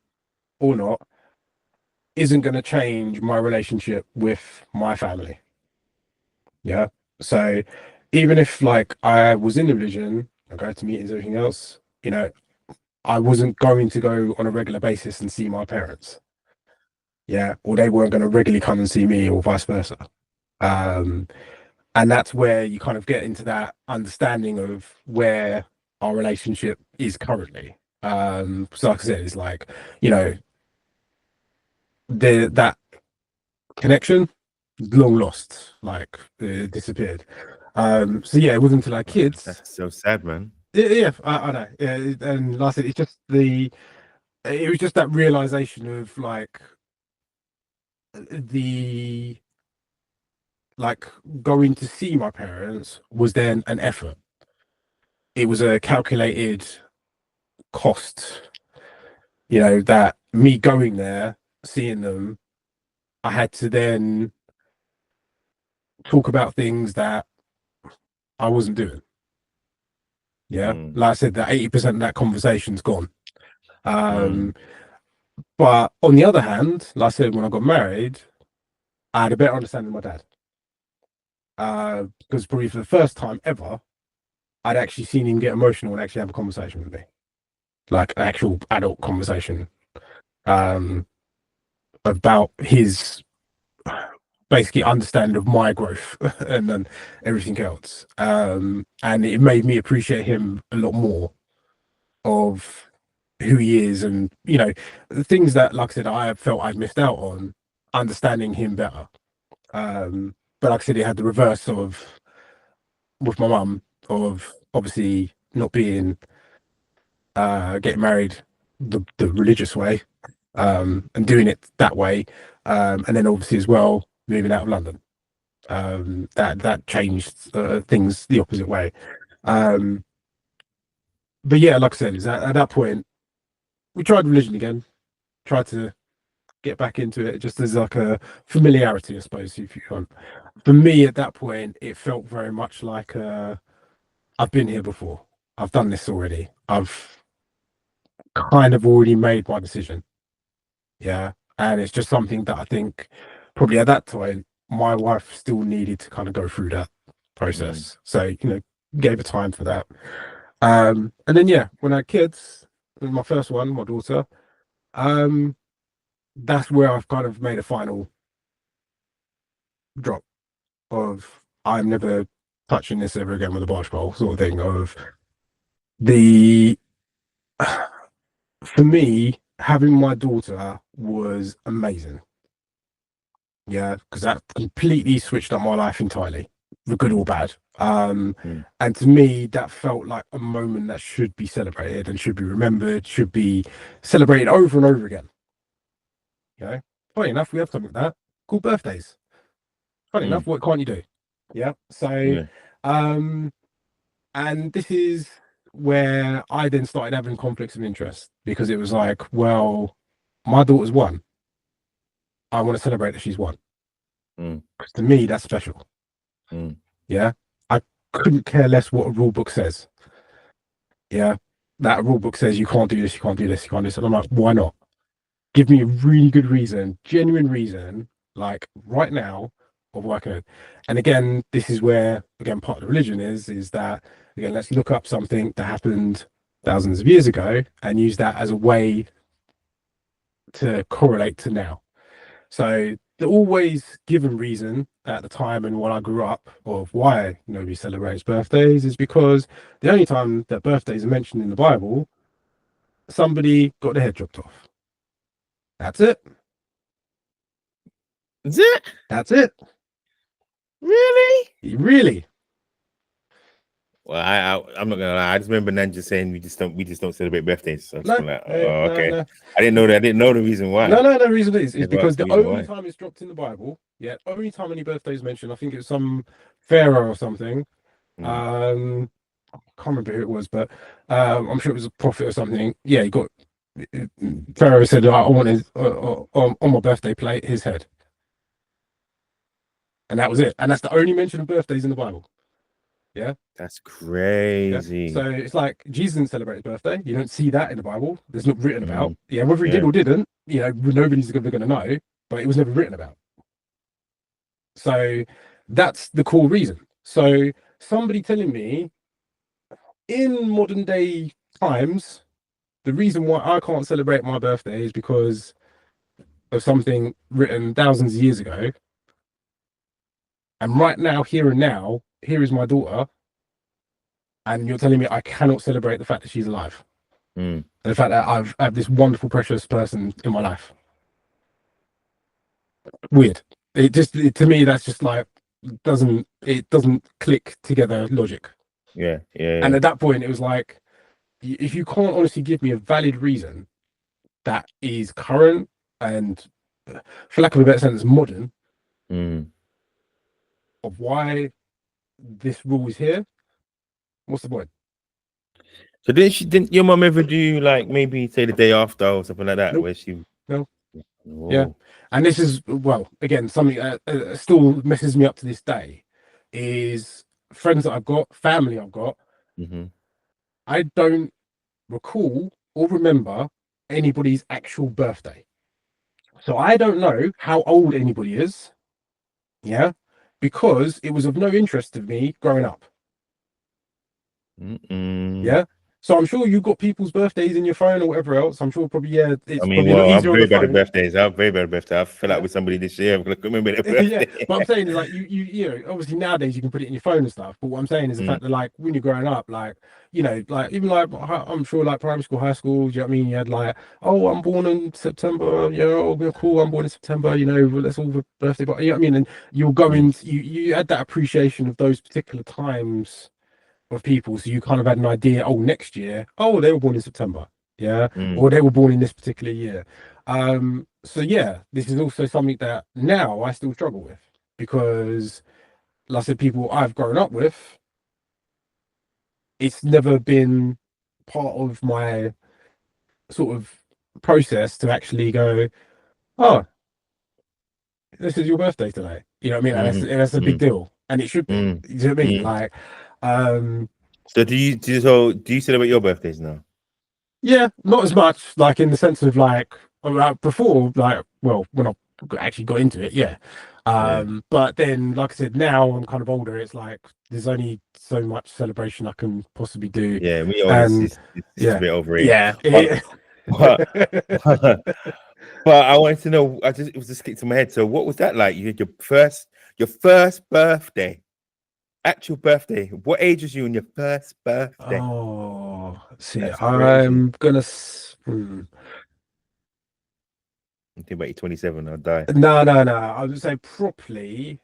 or not, isn't going to change my relationship with my family. Yeah. So even if like I was in the religion, I go to meetings, everything else, I wasn't going to go on a regular basis and see my parents. Yeah. Or they weren't going to regularly come and see me, or vice versa. Um, and that's where you kind of get into that understanding of where our relationship is currently. So like I said, it's like, that connection long lost, like disappeared. So yeah, it wasn't until our kids. That's so sad, man. Yeah, I know. Yeah, and like I said, it was just that realization of like the like going to see my parents was then an effort. It was a calculated cost, that me going there, seeing them, I had to then talk about things that I wasn't doing. Yeah. Like I said, that 80% of that conversation's gone. But on the other hand, like I said, when I got married, I had a better understanding of my dad. Because probably for the first time ever, I'd actually seen him get emotional and actually have a conversation with me. Like an actual adult conversation. About his basically understanding of my growth and then everything else. And it made me appreciate him a lot more of who he is, and the things that, like I said, I felt I'd missed out on, understanding him better. But like I said, it had the reverse of with my mum, of obviously not being getting married the religious way, and doing it that way, and then obviously as well moving out of London. That changed things the opposite way. But yeah, like I said, is at that point we tried religion again, tried to get back into it just as like a familiarity, I suppose, if you want. For me at that point, it felt very much like I've been here before. I've done this already. I've kind of already made my decision. Yeah. And it's just something that I think probably at that time, my wife still needed to kind of go through that process. So, you know, gave her time for that. And then, yeah, when I had kids, my first one, my daughter, that's where I've kind of made a final drop of I'm never touching this ever again with a barge pole sort of thing of the for me having my daughter was amazing, yeah, because that completely switched up my life entirely, for good or bad. And to me that felt like a moment that should be celebrated and should be remembered, should be celebrated over and over again. You know, funny enough, we have something like that called birthdays. Funny enough, what can't you do? Yeah. So and this is where I then started having conflicts of interest, because it was like, well, my daughter's one. I want to celebrate that she's one. Because to me, that's special. Yeah. I couldn't care less what a rule book says. Yeah. That rule book says you can't do this, you can't do this, you can't do this. And I'm like, why not? Give me a really good reason, genuine reason, like right now, of working it. And again, this is where, again, part of the religion is that, again, let's look up something that happened thousands of years ago and use that as a way to correlate to now. So the always given reason at the time and when I grew up of why nobody celebrates birthdays is because the only time that birthdays are mentioned in the Bible, somebody got their head chopped off. That's it. Is it? That's it. Really? Really? Well, I'm not gonna lie. I just remember Nan just saying we just don't celebrate birthdays. So No, like, oh, okay. no. I didn't know that. I didn't know the reason why. No, the reason is because the only why. time it's dropped in the Bible, yeah, only time any birthdays mentioned, I think it's some pharaoh or something. I can't remember who it was, but I'm sure it was a prophet or something. Yeah, he got pharaoh said, I want his on my birthday plate his head, and that was it. And that's the only mention of birthdays in the Bible. Yeah, that's crazy. Yeah? So it's like Jesus didn't celebrate his birthday. You don't see that in the Bible. There's not written about. Yeah, whether he did or didn't, you know, nobody's ever going to know. But it was never written about. So that's the core reason. So somebody telling me in modern day times, the reason why I can't celebrate my birthday is because of something written thousands of years ago. And right now, here and now, here is my daughter. And you're telling me I cannot celebrate the fact that she's alive. And the fact that I have this wonderful, precious person in my life. Weird. To me, that's just like, it doesn't click together logic. Yeah. And at that point, it was like, if you can't honestly give me a valid reason that is current and, for lack of a better sentence, modern, of why this rule is here, what's the point? So didn't your mom ever do like maybe say the day after or something like that? Nope. Where she no. Whoa. Yeah. And this is, well, again, something that still messes me up to this day is friends that I've got, family I've got. I don't recall or remember anybody's actual birthday. So I don't know how old anybody is. Yeah. Because it was of no interest to me growing up. Yeah. So I'm sure you've got people's birthdays in your phone or whatever else. I'm sure probably, yeah. It's I'm very bad at birthdays. I'm very bad at birthdays. I fell out with somebody this year. I couldn't remember their birthday. Yeah, but I'm saying is like you know, obviously nowadays you can put it in your phone and stuff. But what I'm saying is the fact that like when you're growing up, like, you know, like even like I'm sure like primary school, high school, do you know what I mean? You had like, oh, I'm born in September, you know, oh, cool, I'm born in September, you know, let's all have a birthday, but you know what I mean? And you're going, you had that appreciation of those particular times of people, so you kind of had an idea, oh, next year, oh, they were born in September, yeah, or they were born in this particular year. So yeah, this is also something that now I still struggle with, because like I said, people I've grown up with, it's never been part of my sort of process to actually go, oh, this is your birthday today, you know what I mean? And that's a big deal, and it should be. You know what I mean? Like, so do you celebrate your birthdays now? yeah, not as much, like in the sense of like before, like, well, when I actually got into it, yeah. But then, like I said, now I'm kind of older. It's like there's only so much celebration I can possibly do, Yeah, me honest, and it's a yeah, bit overrated. yeah. But, but, but I wanted to know. It was just kicked in my head. So, what was that like? You had your first birthday, actual birthday. What age was you on your first birthday? Oh, see, That's crazy. I'm gonna. I'm thinking about you 27. I'll die. No, no, no. I would say properly.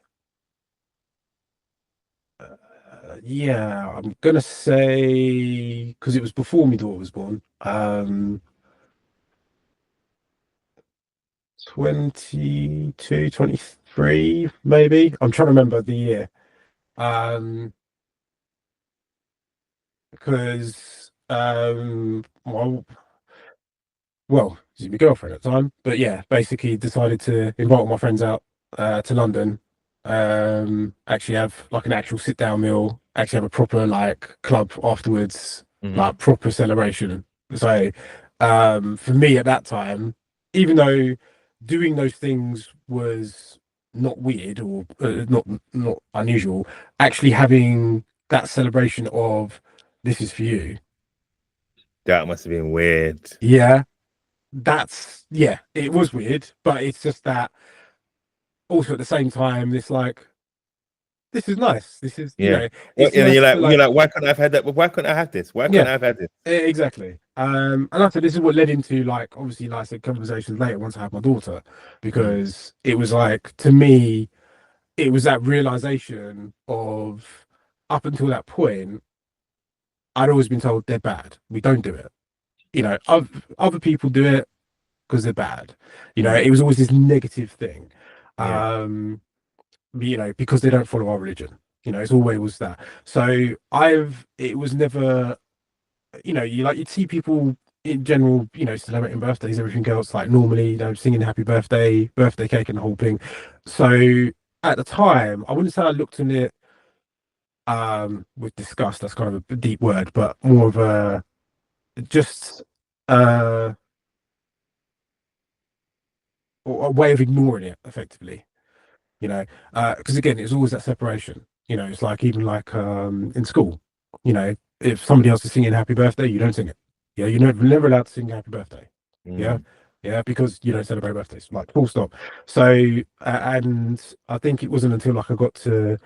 Yeah, I'm gonna say because it was before my daughter was born. 22, 23, maybe. I'm trying to remember the year. Um, because well, she's my girlfriend at the time, but yeah, basically decided to invite all my friends out to London. Actually have like an actual sit down meal, actually have a proper like club afterwards, like proper celebration. So for me at that time, even though doing those things was not weird or not unusual, actually having that celebration of this is for you. That must have been weird. Yeah, yeah, it was weird, but it's just that also at the same time, it's like this is nice. This is, Yeah. Well, it's and nice to you're like, like, why couldn't I have had that? Why couldn't I have this? Why couldn't yeah, I have had this? exactly. And I said this is what led into like obviously like I said conversations later once I had my daughter, Mm, because it was like to me, it was that realization of up until that point, I'd always been told they're bad. We don't do it. Other people do it because they're bad. mm, It was always this negative thing. yeah. Um, because they don't follow our religion. It's always that. So it was never, you'd see people in general, celebrating birthdays, everything else, like normally, singing happy birthday cake and the whole thing. So at the time, I wouldn't say I looked on it with disgust, that's kind of a deep word, but more of a just uh a way of ignoring it effectively. Because again, it's always that separation. It's like even like in school, if somebody else is singing happy birthday, you don't sing it. Yeah, you're never allowed to sing happy birthday. Yeah, Mm, yeah, because you don't celebrate birthdays, like full stop. So and I think it wasn't until like I got to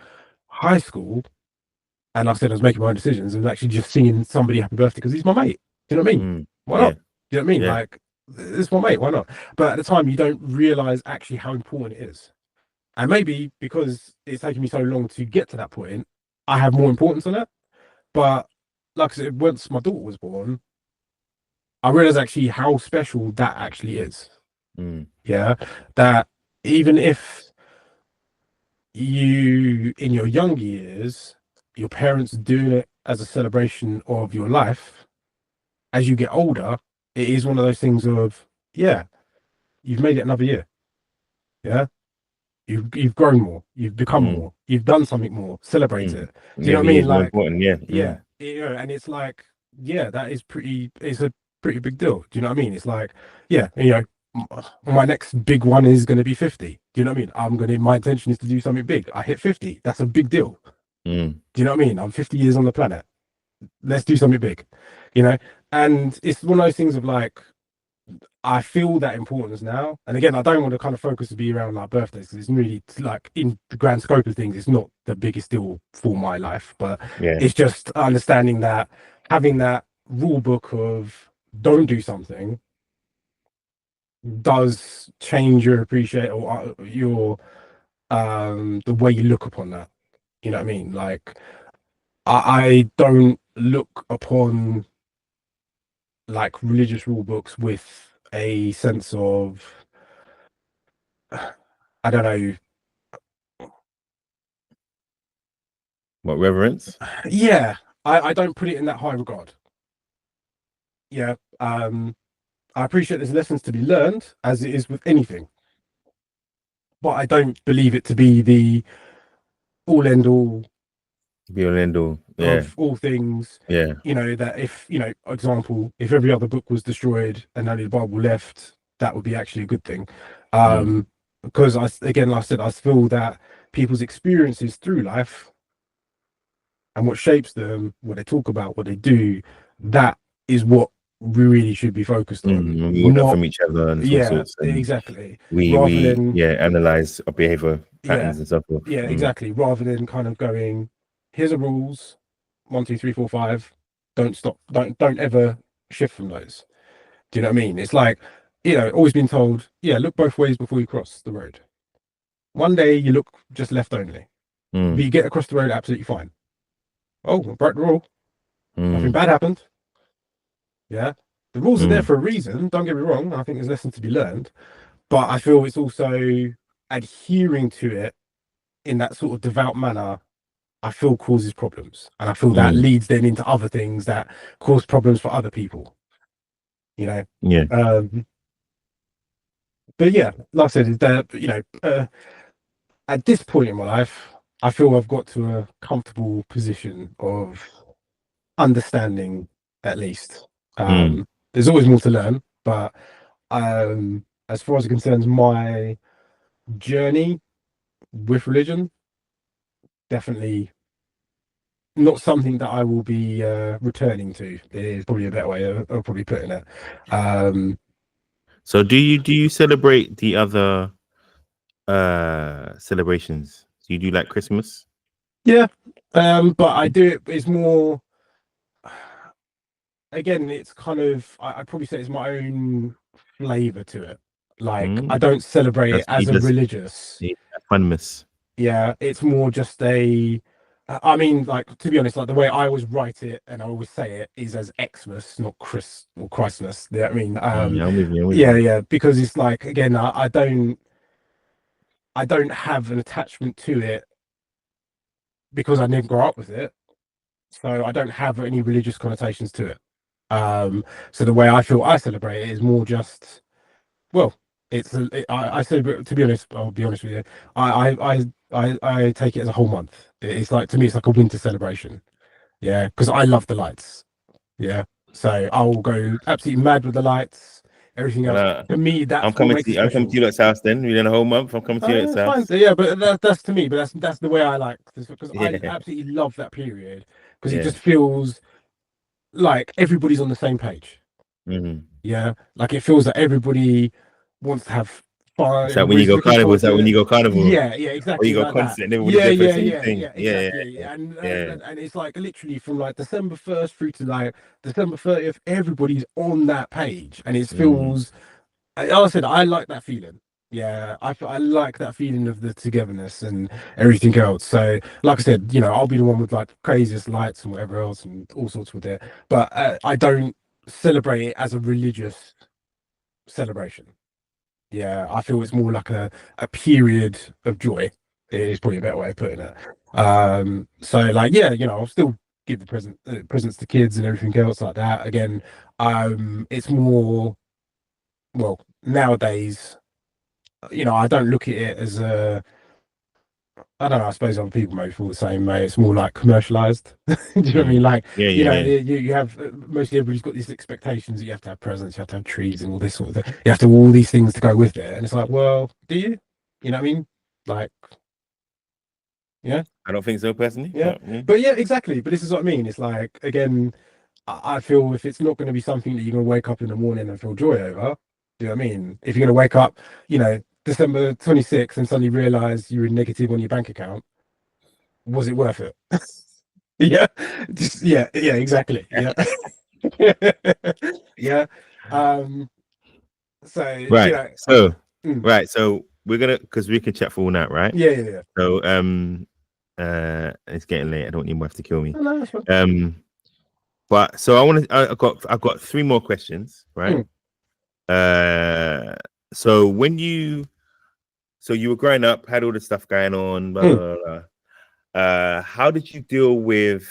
high school and like I said I was making my own decisions and actually just singing somebody happy birthday because he's my mate. Do you know what I mean? Why yeah. not? Do you know what I mean? Yeah. Like, it's my mate, why not? But at the time you don't realize actually how important it is. And maybe because it's taken me so long to get to that point, I have more importance on it. But like I said, once my daughter was born, I realized actually how special that actually is. Mm, Yeah. That even if in your younger years, your parents doing it as a celebration of your life, as you get older, it is one of those things of, yeah, you've made it another year. Yeah. You've grown more, you've become mm, more, you've done something more, celebrate mm. it. Do you know what I Every mean? year's more Like, important. Yeah. yeah, and it's like, yeah, it's a pretty big deal. Do you know what I mean? It's like, yeah, my next big one is going to be 50. Do you know what I mean? My intention is to do something big. I hit 50. That's a big deal. Mm, Do you know what I mean? I'm 50 years on the planet. Let's do something big, you know? And it's one of those things of like, I feel that importance now. And again, I don't want to kind of focus to be around like birthdays because it's really like in the grand scope of things, it's not the biggest deal for my life. But yeah. it's just understanding that having that rule book of don't do something does change your appreciate or your the way you look upon that. You know what I mean? Like I don't look upon like religious rule books with a sense of I don't know. What reverence? Yeah, I don't put it in that high regard. Yeah, I appreciate there's lessons to be learned, as it is with anything, but I don't believe it to be the all end all Be all end all. Yeah. of all things. Yeah. That if example, if every other book was destroyed and only the Bible left, that would be actually a good thing. Because again, like I said, I feel that people's experiences through life and what shapes them, what they talk about, what they do, that is what we really should be focused on. We learn Not, from each other and all yeah, sorts. And exactly. we Rather than, analyze our behavior yeah, patterns and so forth. yeah, exactly. Rather than kind of going, here's the rules, 1, 2, 3, 4, 5. Don't stop. Don't ever shift from those. Do you know what I mean? It's like, always been told, yeah, look both ways before you cross the road. One day you look just left only, but you get across the road absolutely fine. Oh, I broke the rule. Nothing bad happened. Yeah. The rules are there for a reason. Don't get me wrong. I think there's lessons to be learned, but I feel it's also adhering to it in that sort of devout manner. I feel causes problems, and I feel that leads then into other things that cause problems for other people. Yeah. But yeah, like I said, is that at this point in my life, I feel I've got to a comfortable position of understanding, at least. There's always more to learn, but as far as it concerns my journey with religion, definitely not something that I will be returning to. Is probably a better way of probably putting it. So do you celebrate the other celebrations? Do you do like Christmas? Yeah, but I do it. It's more. Again, it's kind of. I'd probably say it's my own flavor to it. Like I don't celebrate it as a religious. Funmus. Yeah, it's more just a. I mean, like, to be honest, like the way I always write it and I always say it is as Xmas, not Chris or Christmas. Yeah, I mean, I'm with you. yeah, because it's like, again, I don't have an attachment to it because I didn't grow up with it, so I don't have any religious connotations to it. So the way I feel I celebrate it is more just, well, I celebrate. To be honest, I'll be honest with you. I take it as a whole month. It's like, to me, it's like a winter celebration. Yeah, because I love the lights. Yeah, so I will go absolutely mad with the lights. Everything else, to me, that's what makes it special. I'm coming to your house then. We're in a whole month. I'm coming to your house. Fine. Yeah, but that's to me. But that's the way I like this, because I absolutely love that period, because it just feels like everybody's on the same page. Yeah, like it feels that everybody wants to have fun. Is that when you go carnival? Is that when you go carnival? Yeah, exactly. Or you go like concert and that. everybody's Yeah, there for the same thing. exactly. And it's like literally from like December 1st through to like December 30th, everybody's on that page, and it feels. Like I said, I like that feeling. Yeah, I like that feeling of the togetherness and everything else. So, like I said, I'll be the one with like craziest lights and whatever else and all sorts with it. But I don't celebrate it as a religious celebration. Yeah, I feel it's more like a period of joy. It is probably a better way of putting it. So like, yeah, I'll still give the presents to kids and everything else like that. Again, it's more, well, nowadays, I don't look at it as a. I don't know. I suppose other people may feel the same way. It's more like commercialized. Do you know what I mean? Like, you have mostly everybody's got these expectations that you have to have presents, you have to have trees, and all this sort of thing. You have to have all these things to go with it, and it's like, well, do you? You know what I mean? Like, yeah. I don't think so personally. Yeah, but yeah, exactly. But this is what I mean. It's like, again, I feel if it's not going to be something that you're going to wake up in the morning and feel joy over, do you know what I mean? If you're going to wake up, December 26th and suddenly realize you're in negative on your bank account, was it worth it? Yeah, exactly. Yeah. Yeah. So right. Right. So we're gonna, because we can chat for all night, right? Yeah. So it's getting late. I don't need my wife to kill me. No, that's fine. But so I've got 3 more questions, right? So you were growing up, had all this stuff going on, blah, blah, blah. How did you deal with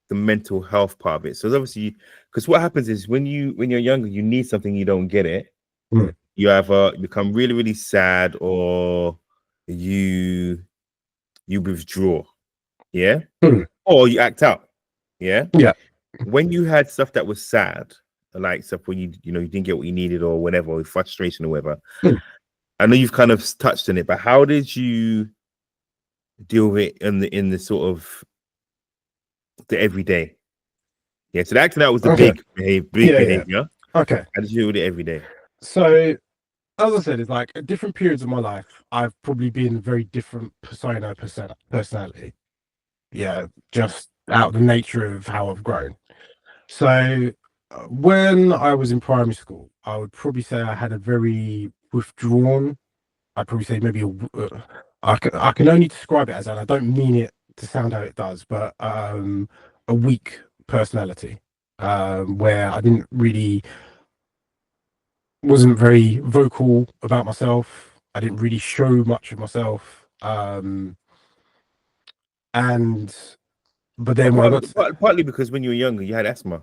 the mental health part of it? So obviously, because what happens is when you're younger, you need something, you don't get it. You either become really, really sad, or you withdraw, or you act out. Yeah. Yeah. When you had stuff that was sad, like stuff when you didn't get what you needed or whatever, or frustration or whatever. Mm. I know you've kind of touched on it, but how did you deal with it in the sort of the everyday? Yeah, so the acting out was the Okay. big Yeah. behavior. Okay. How did you deal with it every day? So, as I said, it's like at different periods of my life, I've probably been very different personality. Yeah, just out of the nature of how I've grown. So, when I was in primary school, I would probably say I had a very withdrawn. I'd probably say maybe I can only describe it as, and I don't mean it to sound how it does, but a weak personality, where I didn't really wasn't very vocal about myself. I didn't really show much of myself. And but then when I got to, Partly because when you were younger, you had asthma,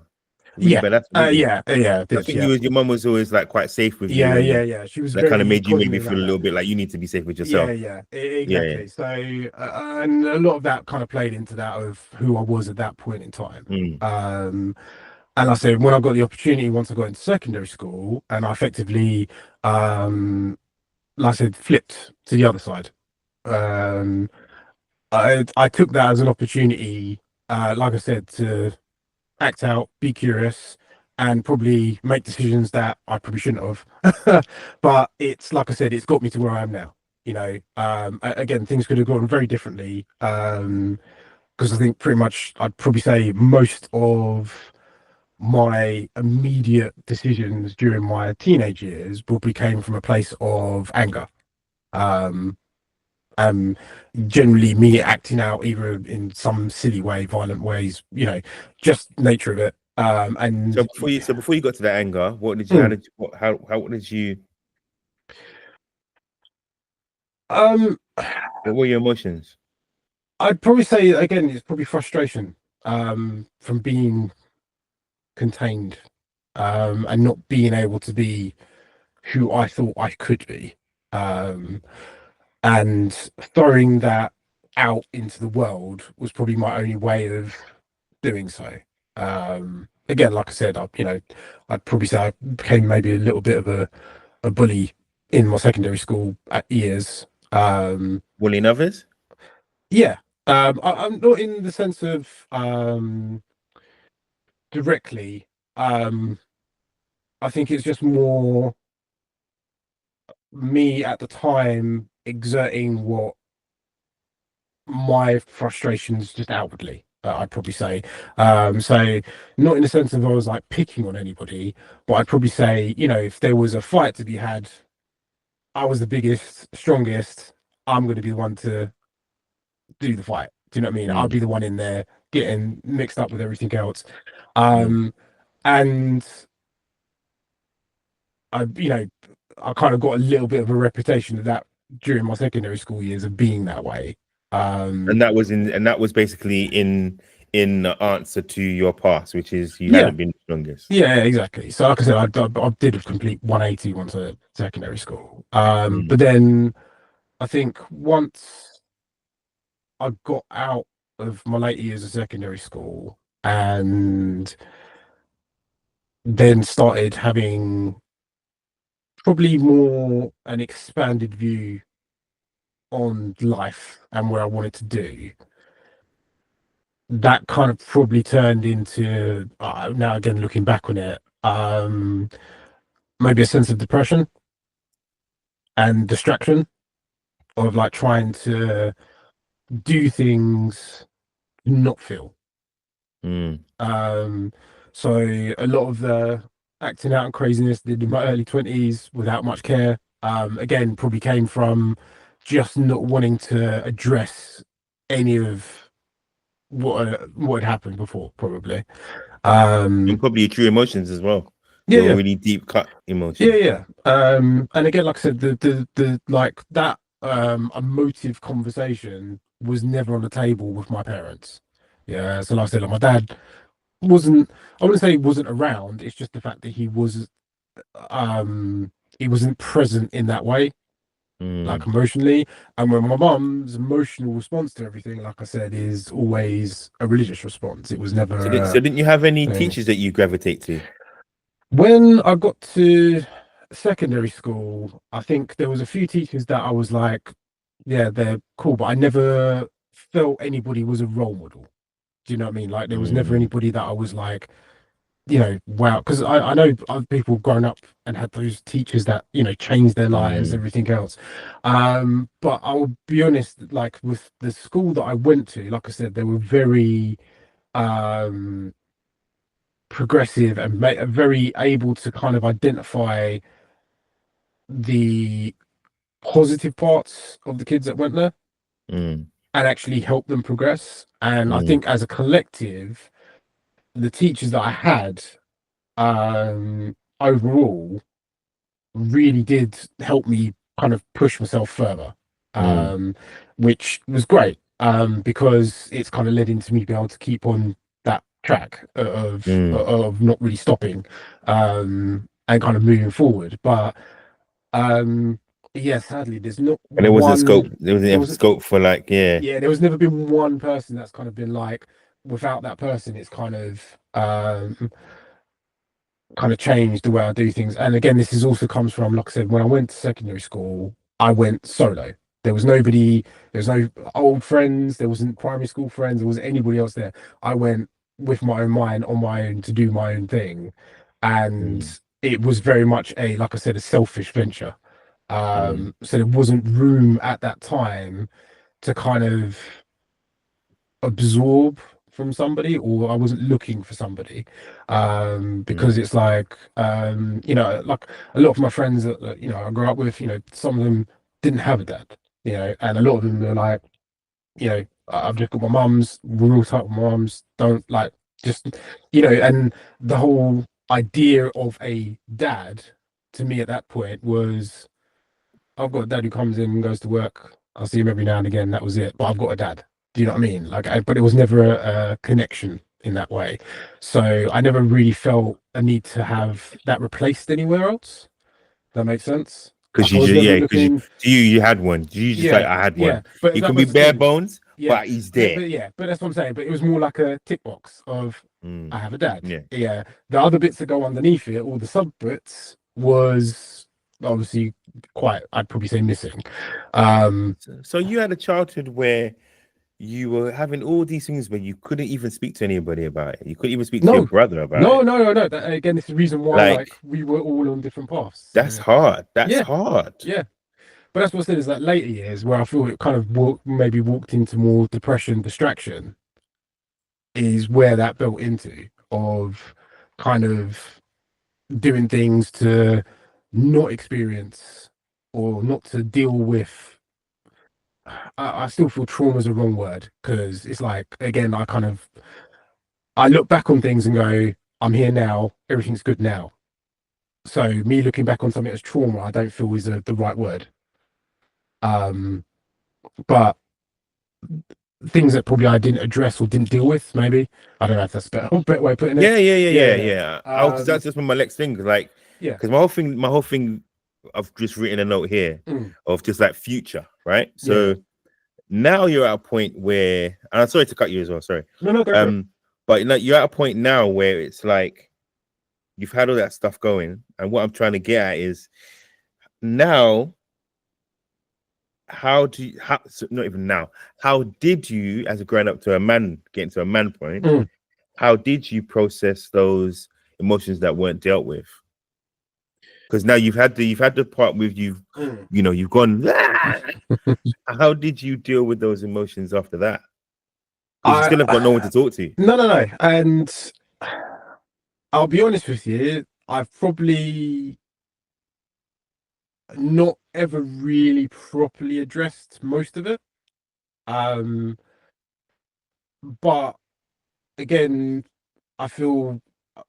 really yeah, bad asthma, didn't you? yeah, I this, think yeah, your mum was always like quite safe with you, and She was that kind of very made you maybe positive feel a about little that. bit like you need to be safe with Yeah, yourself. Yeah. exactly. So, and a lot of that kind of played into that of who I was at that point in time. Mm. And I said, when I got the opportunity, once I got into secondary school, and I effectively, like I said, flipped to the other side. Um, I took that as an opportunity, like I said, to act out, be curious, and probably make decisions that I probably shouldn't have. But it's like I said, it's got me to where I am now. Again, things could have gone very differently. Because I think pretty much I'd probably say most of my immediate decisions during my teenage years probably came from a place of anger. Um, um, Generally me acting out either in some silly way, violent ways, just nature of it. So And before you got to that anger, what did you? How mm, did you? What did you? um, What were your emotions? I'd probably say again, it's probably frustration from being contained and not being able to be who I thought I could be. Um, and throwing that out into the world was probably my only way of doing so. Again, like I said, I'd probably say I became maybe a little bit of a bully in my secondary school at years. Bullying others? Yeah, I'm not in the sense of directly. I think it's just more me at the time exerting what my frustrations just outwardly. I'd probably say, so not in the sense of I was like picking on anybody, but I'd probably say, if there was a fight to be had, I was the biggest, strongest. I'm going to be the one to do the fight. Do you know what I mean? I'll Mm. be the one in there getting mixed up with everything else. Mm. And I, I kind of got a little bit of a reputation of that during my secondary school years of being that way. And that was basically in answer to your past, which is you Yeah, hadn't been the strongest. yeah, exactly. So, like I said, I did a complete 180 once at secondary school. Mm. But then I think once I got out of my later years of secondary school and then started having probably more an expanded view on life and what I wanted to do, that kind of probably turned into now again looking back on it, maybe a sense of depression and distraction of like trying to do things not feel. Mm. Um, so a lot of the acting out and craziness did in my early 20s without much care. Again, probably came from just not wanting to address any of what had happened before, probably. And Um, probably your true emotions as well. yeah, Your yeah, really deep cut yeah, emotions. yeah. And again, like I said, the like that emotive conversation was never on the table with my parents. Yeah, so like I said, like my dad wasn't, I wouldn't say he wasn't around, it's just the fact that um he wasn't present in that way, like Mm. emotionally. And when my mum's emotional response to everything, like I said, is always a religious response. It was So, never so didn't you have any thing. teachers that you gravitate to? When I got to secondary school, I think there was a few teachers that I was like, yeah, they're cool, but I never felt anybody was a role model. Do you know what I mean? Like there was never Mm, anybody that I was like, you know, wow. Because I know other people grown up and had those teachers that, you know, changed their lives, mm, everything else. But I'll be honest, like with the school that I went to, like I said, they were very um progressive and very able to kind of identify the positive parts of the kids that went there mm, and actually help them progress. And I mm, think as a collective, the teachers that I had overall really did help me kind of push myself further, mm, um, which was great because it's kind of led into me being able to keep on that track mm. of not really stopping and kind of moving forward. But um, yeah, sadly, there's not And there wasn't scope. one. There wasn't There enough wasn't. scope for like, yeah. Yeah, there was never been one person that's kind of been like, without that person, it's kind of changed the way I do things. And again, this is also comes from, like I said, when I went to secondary school, I went solo. There was nobody, there was no old friends, there wasn't primary school friends, there wasn't anybody else there. I went with my own mind on my own to do my own thing. And Mm, it was very much a, like I said, a selfish venture. mm, So there wasn't room at that time to kind of absorb from somebody, or I wasn't looking for somebody because mm, it's like you know, like a lot of my friends that you know I grew up with, you know, some of them didn't have a dad, you know, and a lot of them were like, you know, I've just got my mum's, we're all tight with my mum's, don't like just, you know, and the whole idea of a dad to me at that point was I've got a dad who comes in and goes to work. I'll see him every now and again. That was it. But I've got a dad. Do you know what I mean? Like, but it was never a connection in that way. So I never really felt a need to have that replaced anywhere else. That makes sense. because Like I you was just, never yeah, because looking. you had one. You just like Yeah, I had yeah. one. But You that can be was the bare thing. bones, Yeah, but he's there. but yeah, but that's what I'm saying. But it was more like a tick box of I Mm, have a dad. yeah. Yeah. The other bits that go underneath it, all the sub bits, was obviously quite. I'd probably say missing. Um, So you had a childhood where you were having all these things where you couldn't even speak to anybody about it. You couldn't even speak to your no, brother about no, it. no, no, no. That, again, this is the reason why like Like we were all on different paths. that's So hard. That's yeah, hard. yeah. But that's what I said is that later years where I feel it kind of maybe walked into more depression, distraction is where that built into of kind of doing things to not experience or not to deal with. I still feel trauma is a wrong word because it's like again I look back on things and go I'm here now, everything's good now. So me looking back on something as trauma I don't feel is the right word. Um, but things that probably I didn't address or didn't deal with, maybe. I don't know if that's a better way of putting it. Yeah, yeah, yeah, Yeah, yeah, yeah. yeah. Oh, because that's just my next thing. Like, Yeah. because my whole thing, I've just written a note here Mm, of just like future, right? yeah, yeah. So now you're at a point where, and I'm sorry to cut you as well, sorry. No, no, go for it. But like you're at a point now where it's like you've had all that stuff going, and what I'm trying to get at is now, how do you, how, so not even now, how did you, as a grown up to a man, get into a man point? Mm. How did you process those emotions that weren't dealt with? Because now you've had the part with Mm. you know you've gone. "Ah!" How did you deal with those emotions after that? Because you still have got no one to I talk to. no, no, no. And I'll be honest with you, I've probably not ever really properly addressed most of it. Um, but again, I feel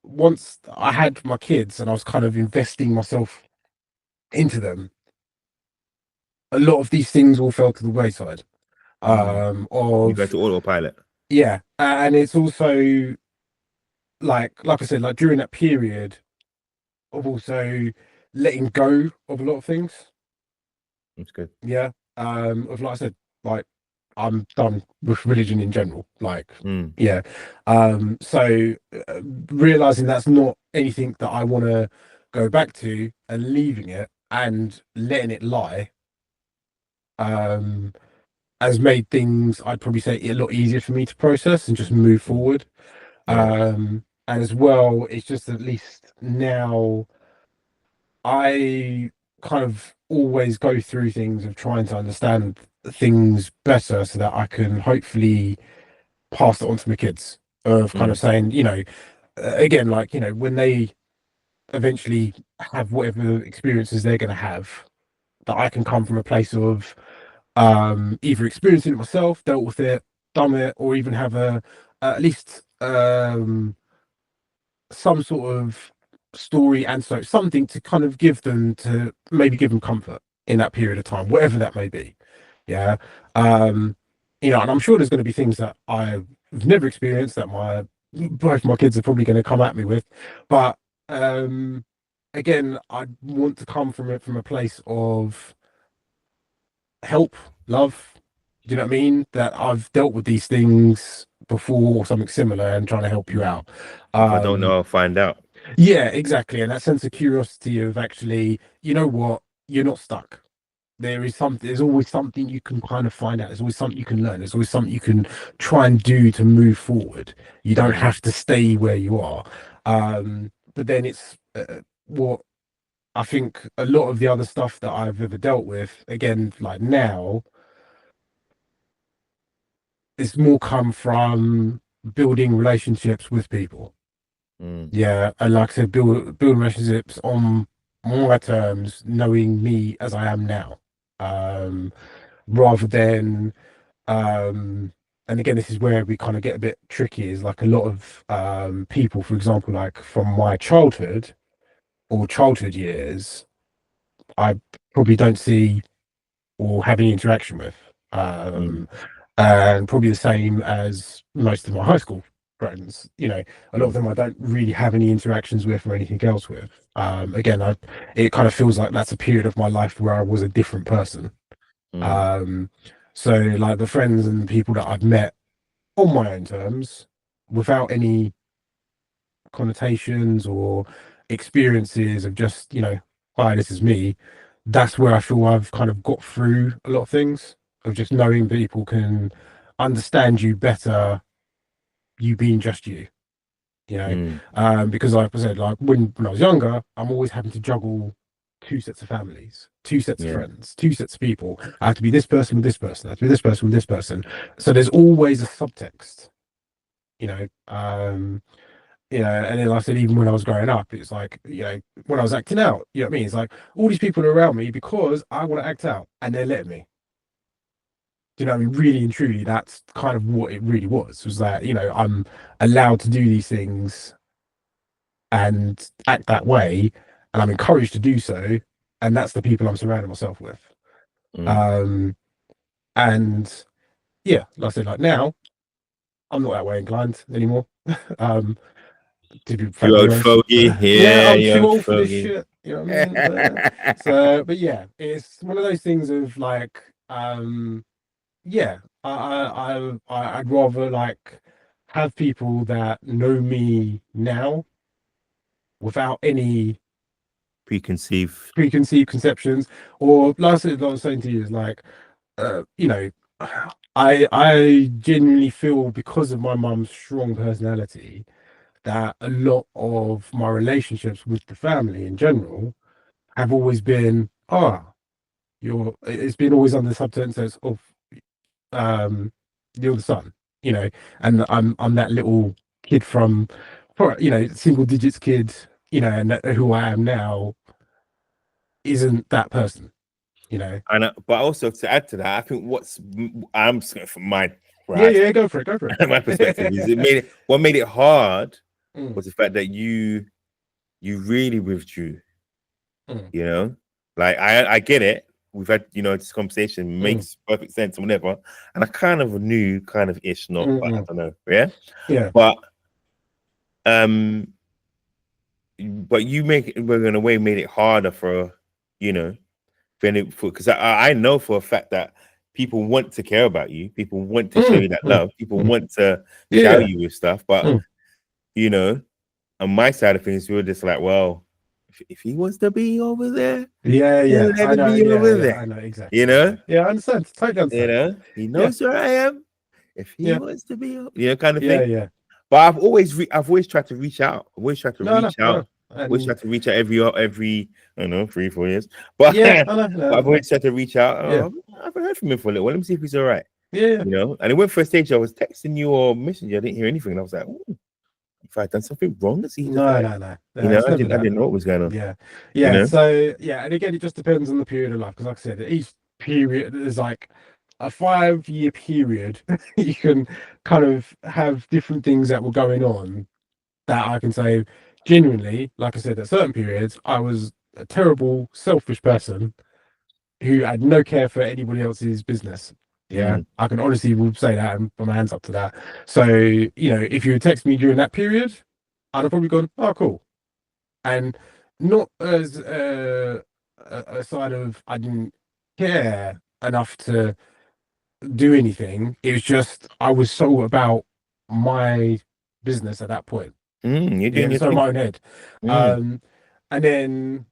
once I had my kids and I was kind of investing myself into them, a lot of these things all fell to the wayside. You go Of to autopilot. yeah, and it's also like I said, like during that period of also letting go of a lot of things. That's good. Yeah. Of like I said, like I'm done with religion in general. Like, Mm, yeah. So realizing that's not anything that I want to go back to and leaving it and letting it lie has made things, I'd probably say, a lot easier for me to process and just move forward. Yeah. And as well, it's just at least now I kind of always go through things of trying to understand things better so that I can hopefully pass it on to my kids. Of kind of saying, again, like, when they eventually have whatever experiences they're going to have, that I can come from a place of either experiencing it myself, dealt with it, done it, or even have at least some sort of story and so something to kind of give them, to maybe give them comfort in that period of time, whatever that may be. Yeah. um and I'm sure there's going to be things that I've never experienced that my both my kids are probably going to come at me with, but again, I want to come from it from a place of help, love. Do you know what I mean? That I've dealt with these things before or something similar and trying to help you out. If I don't know, I'll find out. Yeah, exactly. And that sense of curiosity of actually, you know what, you're not stuck. There's always something you can kind of find out. There's always something you can learn. There's always something you can try and do to move forward. You don't have to stay where you are. But then it's what I think a lot of the other stuff that I've ever dealt with, again, like now, it's more come from building relationships with people. Yeah, and like I said, build relationships on my terms, knowing me as I am now, rather than and again, this is where we kind of get a bit tricky. Is like a lot of people, for example, like from my childhood or childhood years, I probably don't see or have any interaction with. And probably the same as most of my high school friends. A lot of them I don't really have any interactions with or anything else with. Again, it kind of feels like that's a period of my life where I was a different person. So like the friends and people that I've met on my own terms, without any connotations or experiences of just, hi, this is me. That's where I feel I've kind of got through a lot of things, of just knowing people can understand you better, you being just you. Because like I said, like when I was younger, I'm always having to juggle two sets of families, two sets of friends, two sets of people. I have to be this person with this person, I have to be this person with this person. So there's always a subtext, you know. And then like I said, even when I was growing up, it's like, when I was acting out, you know what I mean? It's like all these people are around me because I want to act out and they're letting me. Do you know what I mean? Really and truly, that's kind of what it really was that, I'm allowed to do these things and act that way, and I'm encouraged to do so, and that's the people I'm surrounding myself with. And yeah, like I said, like now I'm not that way inclined anymore. To be You old honest, fogey. yeah, I'm You too old old for this fogey. shit. You know what I mean? But yeah, it's one of those things of like, yeah, I'd rather like have people that know me now without any Preconceived. preconceived conceptions, or last thing I was saying to you is like, I genuinely feel, because of my mum's strong personality, that a lot of my relationships with the family in general have always been, it's been always under the subtext of you're the son, and I'm that little kid from, single digits kid, and who I am now isn't that person. And but also to add to that, I think I'm just going from my Yeah, go for it. my perspective is what made it hard Mm. was the fact that you really withdrew. Mm. Like I get it. We've had this conversation makes perfect sense or whatever, and I kind of knew, kind of ish, not, but I don't know. Yeah. But you in a way made it harder for because I know for a fact that people want to care about you, people want to show you that love, people want to shower you with stuff, but on my side of things, we were just like, well, if he wants to be over there, Yeah, then let I him know. be Yeah, over yeah, there. I know exactly. You know, Yeah, I understand. Totally you understand. know, he knows where I am. If he Yeah. wants to be, kind of Yeah, thing. yeah. But I've always tried to reach out. I've always tried to No, reach out. Always and tried to reach out every I don't know 3-4 years. But, yeah, I know. but I've always tried to reach out. Yeah. I haven't heard from him for a little while. Let me see if he's all right. Yeah, You know, and it went for a stage. I was texting you or messaging you. I didn't hear anything, and I was like, "Ooh, if I done something wrong, is he just no, like, no. I It's never didn't that. know what was going on. Yeah, You yeah. know, So yeah, and again, it just depends on the period of life. Because like I said, each period is like a 5-year period. You can kind of have different things that were going on that I can say genuinely, like I said, at certain periods, I was a terrible, selfish person who had no care for anybody else's business. Yeah, I can honestly will say that and put my hands up to that. So, if you would text me during that period, I'd have probably gone, oh, cool. And not as a side of I didn't care enough to do anything. It was just I was so about my business at that point. you're doing your So thing. my own head. And then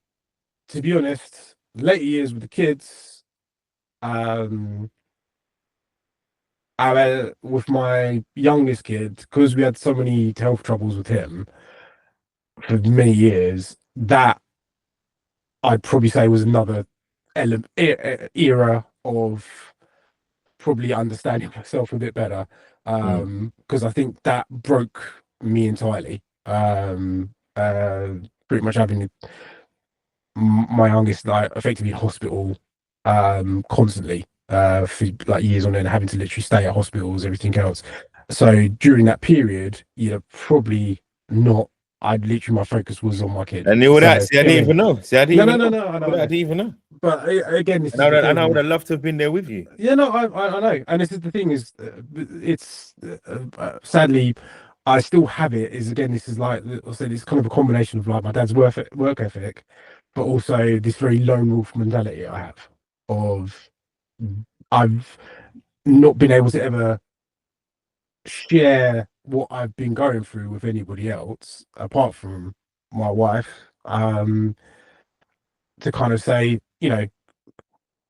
to be honest, later years with the kids, with my youngest kid, because we had so many health troubles with him for many years, that I'd probably say was another era of probably understanding myself a bit better. Because I think that broke me entirely. Pretty much having my youngest like effectively in hospital constantly for like years on end, having to literally stay at hospitals, everything else. So during that period, probably not. I literally my focus was on my kid. I knew that. So See, I didn't even know. See, I didn't even know. no. I know. I didn't even know. But again, this And is the I would thing. have loved to have been there with you. Yeah, no, I know, and this is the thing is, it's sadly, I still have it. Is again, this is like I said, it's kind of a combination of like my dad's work ethic, but also this very lone wolf mentality I have of I've not been able to ever share what I've been going through with anybody else apart from my wife. To kind of say,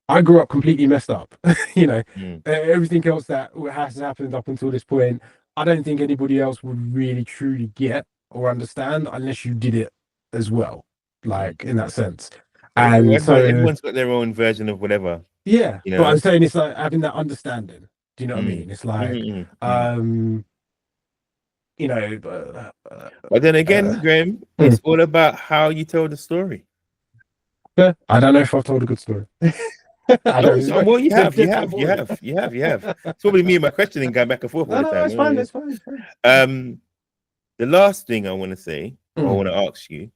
I grew up completely messed up. Everything else that has happened up until this point, I don't think anybody else would really truly get or understand unless you did it as well, like in that sense. And so everyone's got their own version of whatever. yeah, but I'm saying it's like having that understanding. Do you know what I mean? It's like, but then again, Graeme, it's all about how you tell the story. I don't know if I've told a good story. I don't know. Well, you have. It's probably me and my questioning going back and forth all the time. It's fine. The last thing I want to say, I want to ask you,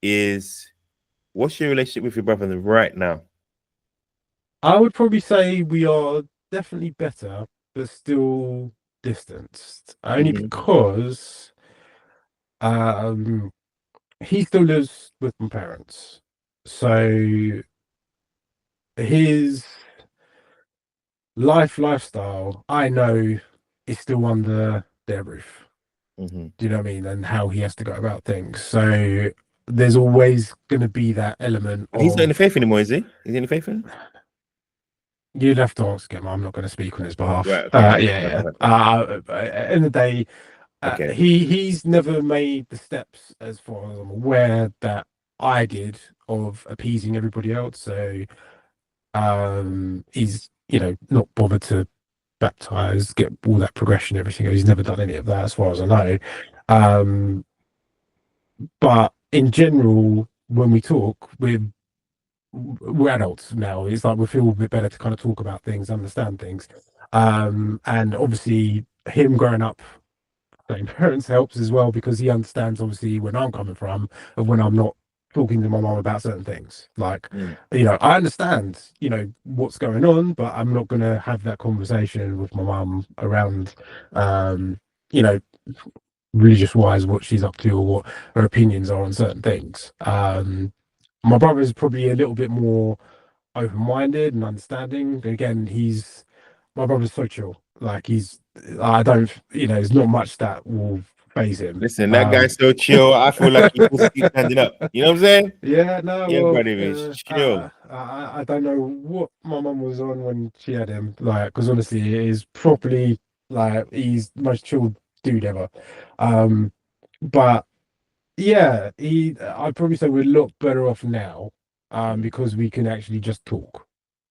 is what's your relationship with your brother right now? I would probably say we are definitely better, but still distanced. Only because he still lives with my parents. So his lifestyle, I know, is still under their roof. Do you know what I mean? And how he has to go about things. So there's always going to be that element. He's not in the faith anymore, is he? Is he in the faith anymore? You'd have to ask him. I'm not going to speak on his behalf. Right, okay. At the end of the day, okay. He's never made the steps, as far as I'm aware, that I did of appeasing everybody else. So he's not bothered to baptize, get all that progression, everything. He's never done any of that, as far as I know. But in general, when we talk, we're adults now. It's like we feel a bit better to kind of talk about things, understand things. And obviously him growing up same parents helps as well, because he understands obviously when I'm coming from, of when I'm not talking to my mom about certain things. Like, I understand, what's going on, but I'm not going to have that conversation with my mom around, religious wise, what she's up to or what her opinions are on certain things. My brother is probably a little bit more open-minded and understanding. Again, my brother's so chill. Like I don't, there's not much that will phase him. Listen, that guy's so chill. I feel like he's supposed to keep standing up. You know what I'm saying? Yeah, no, Yeah, well, brother, he's chill. I don't know what my mum was on when she had him, like, because honestly, it is properly like he's the most chilled dude ever. But yeah, I'd probably say we're a lot better off now, because we can actually just talk,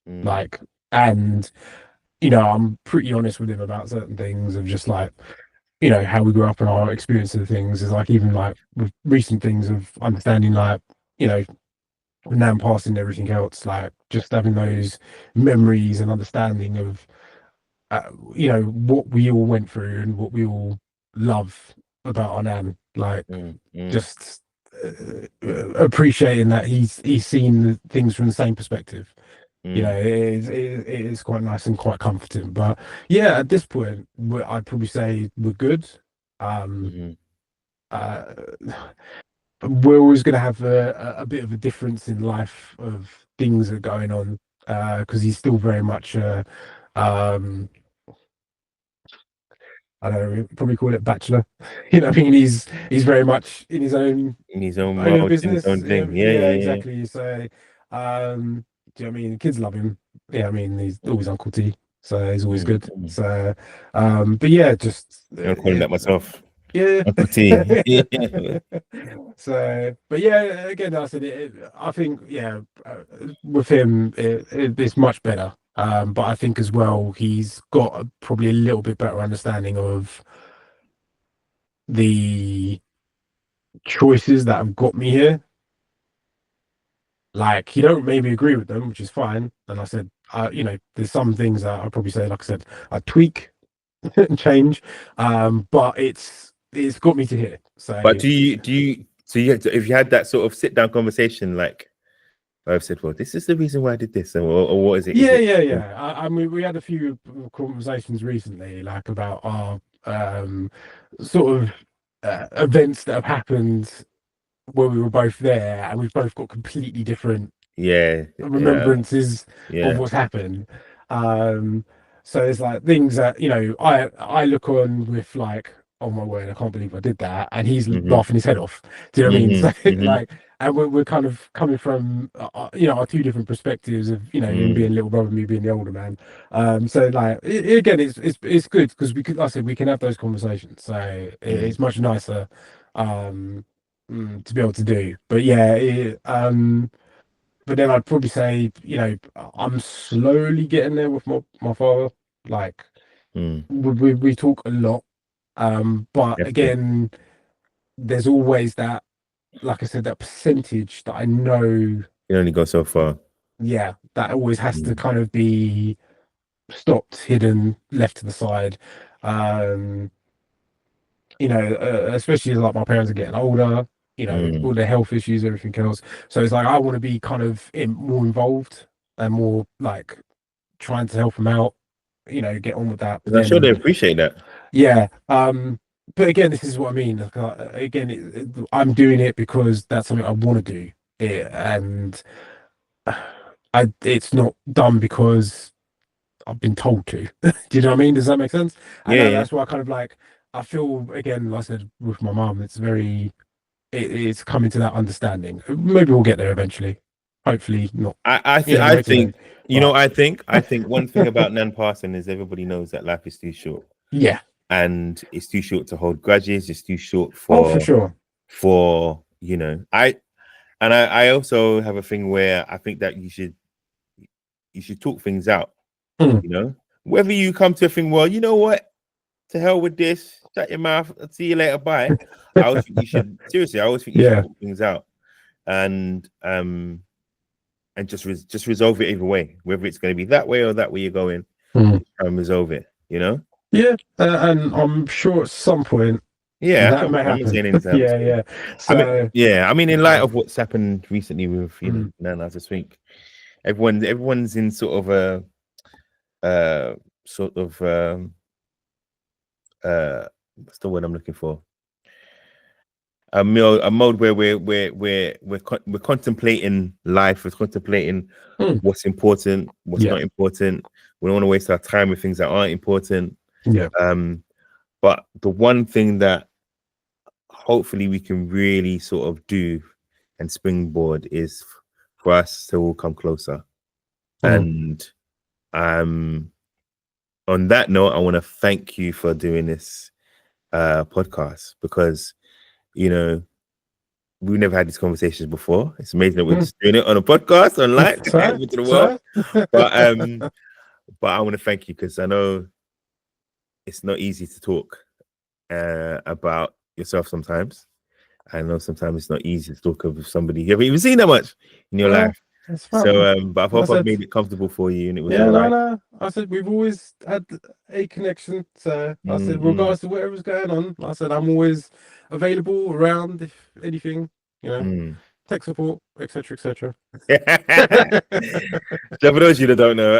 like, and I'm pretty honest with him about certain things of just like, how we grew up and our experience of things is like even like with recent things of understanding like, Nan passing and everything else, like just having those memories and understanding of, what we all went through and what we all love about our Nan, like just appreciating that he's seen the things from the same perspective. It is quite nice and quite comforting. But yeah, at this point, I'd probably say we're good. Uh, we're always going to have a bit of a difference in life of things that are going on, because he's still very much I don't know, probably call it bachelor. What I mean, he's very much in his own mode, in his business. own thing. Yeah, Yeah. exactly. So, do you know what I mean? Kids love him. Yeah, I mean, he's always Uncle T, so he's always good. So, but yeah, just I'm calling that myself. yeah. Uncle T. So, but yeah, again, I said I think with him, it's much better. But I think as well, he's got probably a little bit better understanding of the choices that have got me here. Like, he don't maybe agree with them, which is fine. And I said, there's some things that I'd probably say, like I said, I tweak and change. But it's got me to here. So, But if you had that sort of sit down conversation, like I've said, well, this is the reason why I did this, or what is it? Yeah. I mean, we had a few conversations recently, like about our sort of events that have happened where we were both there, and we've both got completely different remembrances of what's happened. So it's like things that I look on with like, oh my word, I can't believe I did that, and he's laughing his head off. Do you know what I mean? So like, and we're kind of coming from our two different perspectives of him being little brother, me being the older man. So like again, it's good because we could, like I said, we can have those conversations. So it's much nicer. To be able to do, but yeah, but then I'd probably say, I'm slowly getting there with my father. Like, we talk a lot, but again, there's always that, like I said, that percentage that I know you only go so far. Yeah, that always has to kind of be stopped, hidden, left to the side. Especially like my parents are getting older, all the health issues, everything else. So it's like I want to be kind of more involved and more like trying to help them out, get on with that. But I'm sure they appreciate that. Yeah. But again, this is what I mean. Like, again, I'm doing it because that's something I want to do. And it's not done because I've been told to. Do you know what I mean? Does that make sense? And that's why I kind of like, I feel, again, like I said with my mum, it's coming to that understanding. Maybe we'll get there eventually. Hopefully not. I think one thing about Nan passing is everybody knows that life is too short. Yeah. And it's too short to hold grudges. It's too short for sure. I also have a thing where I think that you should talk things out. Whether you come to a thing, well, you know what, to hell with this, shut your mouth, I'll see you later, bye. I always think you should should talk things out and just resolve it either way, whether it's going to be that way or that way you're going. Resolve it, Yeah, and I'm sure at some point that may happen. Yeah. So I mean, in light of what's happened recently with Nan, I just think everyone's in sort of what's the word I'm looking for? A mode where we're contemplating life, we're contemplating what's important, what's not important. We don't want to waste our time with things that aren't important. Yeah. But the one thing that hopefully we can really sort of do and springboard is for us to all come closer. And on that note, I want to thank you for doing this podcast, because we've never had these conversations before. It's amazing that we're just doing it on a podcast online to the world. But I want to thank you, because I know it's not easy to talk about yourself sometimes. I know sometimes it's not easy to talk with somebody you haven't even seen that much in your life. So, but I hope I've made it comfortable for you, and it was all right. No. I said we've always had a connection. So I said, regardless of whatever's going on, I said I'm always available around if anything, tech support, etc., etc. So for those of you that don't know,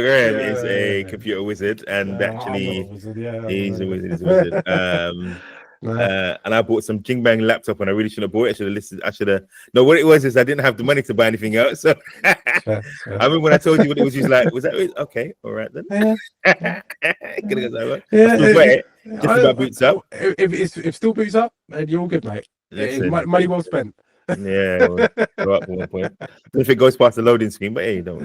Graeme is a computer wizard, and actually, I'm not a wizard, he's a wizard. He's a wizard. And I bought some Jing Bang laptop, and I really shouldn't have bought it. I should have listened. No, what it was is I didn't have the money to buy anything else. So I remember when I told you what it was, you was like, was that it? Okay, all right then. Just about boots up. If it still boots up, then you're all good, mate. Money well spent. Yeah, go up at one point. If it goes past the loading screen, but hey, don't.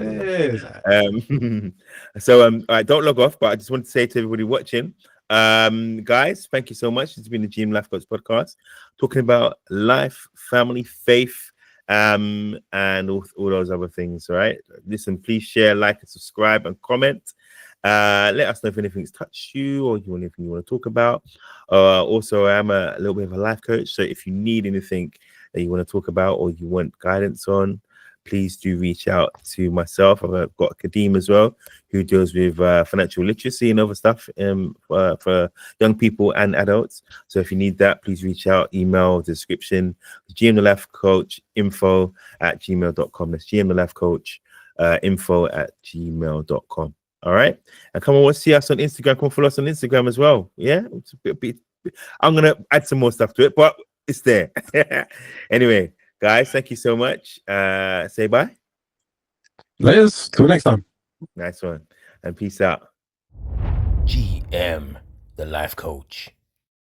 So all right, don't log off. But I just want to say to everybody watching, guys, thank you so much. It's been the GM Life Coach podcast, talking about life, family, faith, and all those other things. All right, listen, please share, like, and subscribe, and comment. Let us know if anything's touched you, or anything you want to talk about. Also, I am a little bit of a life coach, so if you need anything that you want to talk about or you want guidance on, please do reach out to myself. I've got Kadeem as well, who deals with financial literacy and other stuff for young people and adults. So if you need that, please reach out. Email description, GM the Life Coach info@gmail.com. That's GM the Life Coach info@gmail.com. All right, and come on, see us on Instagram. Come follow us on Instagram as well. Yeah, it's a bit. I'm gonna add some more stuff to it, but it's there. Anyway, guys, thank you so much. Say bye. Laters. Till next time. Nice one, and peace out. GM, the life coach.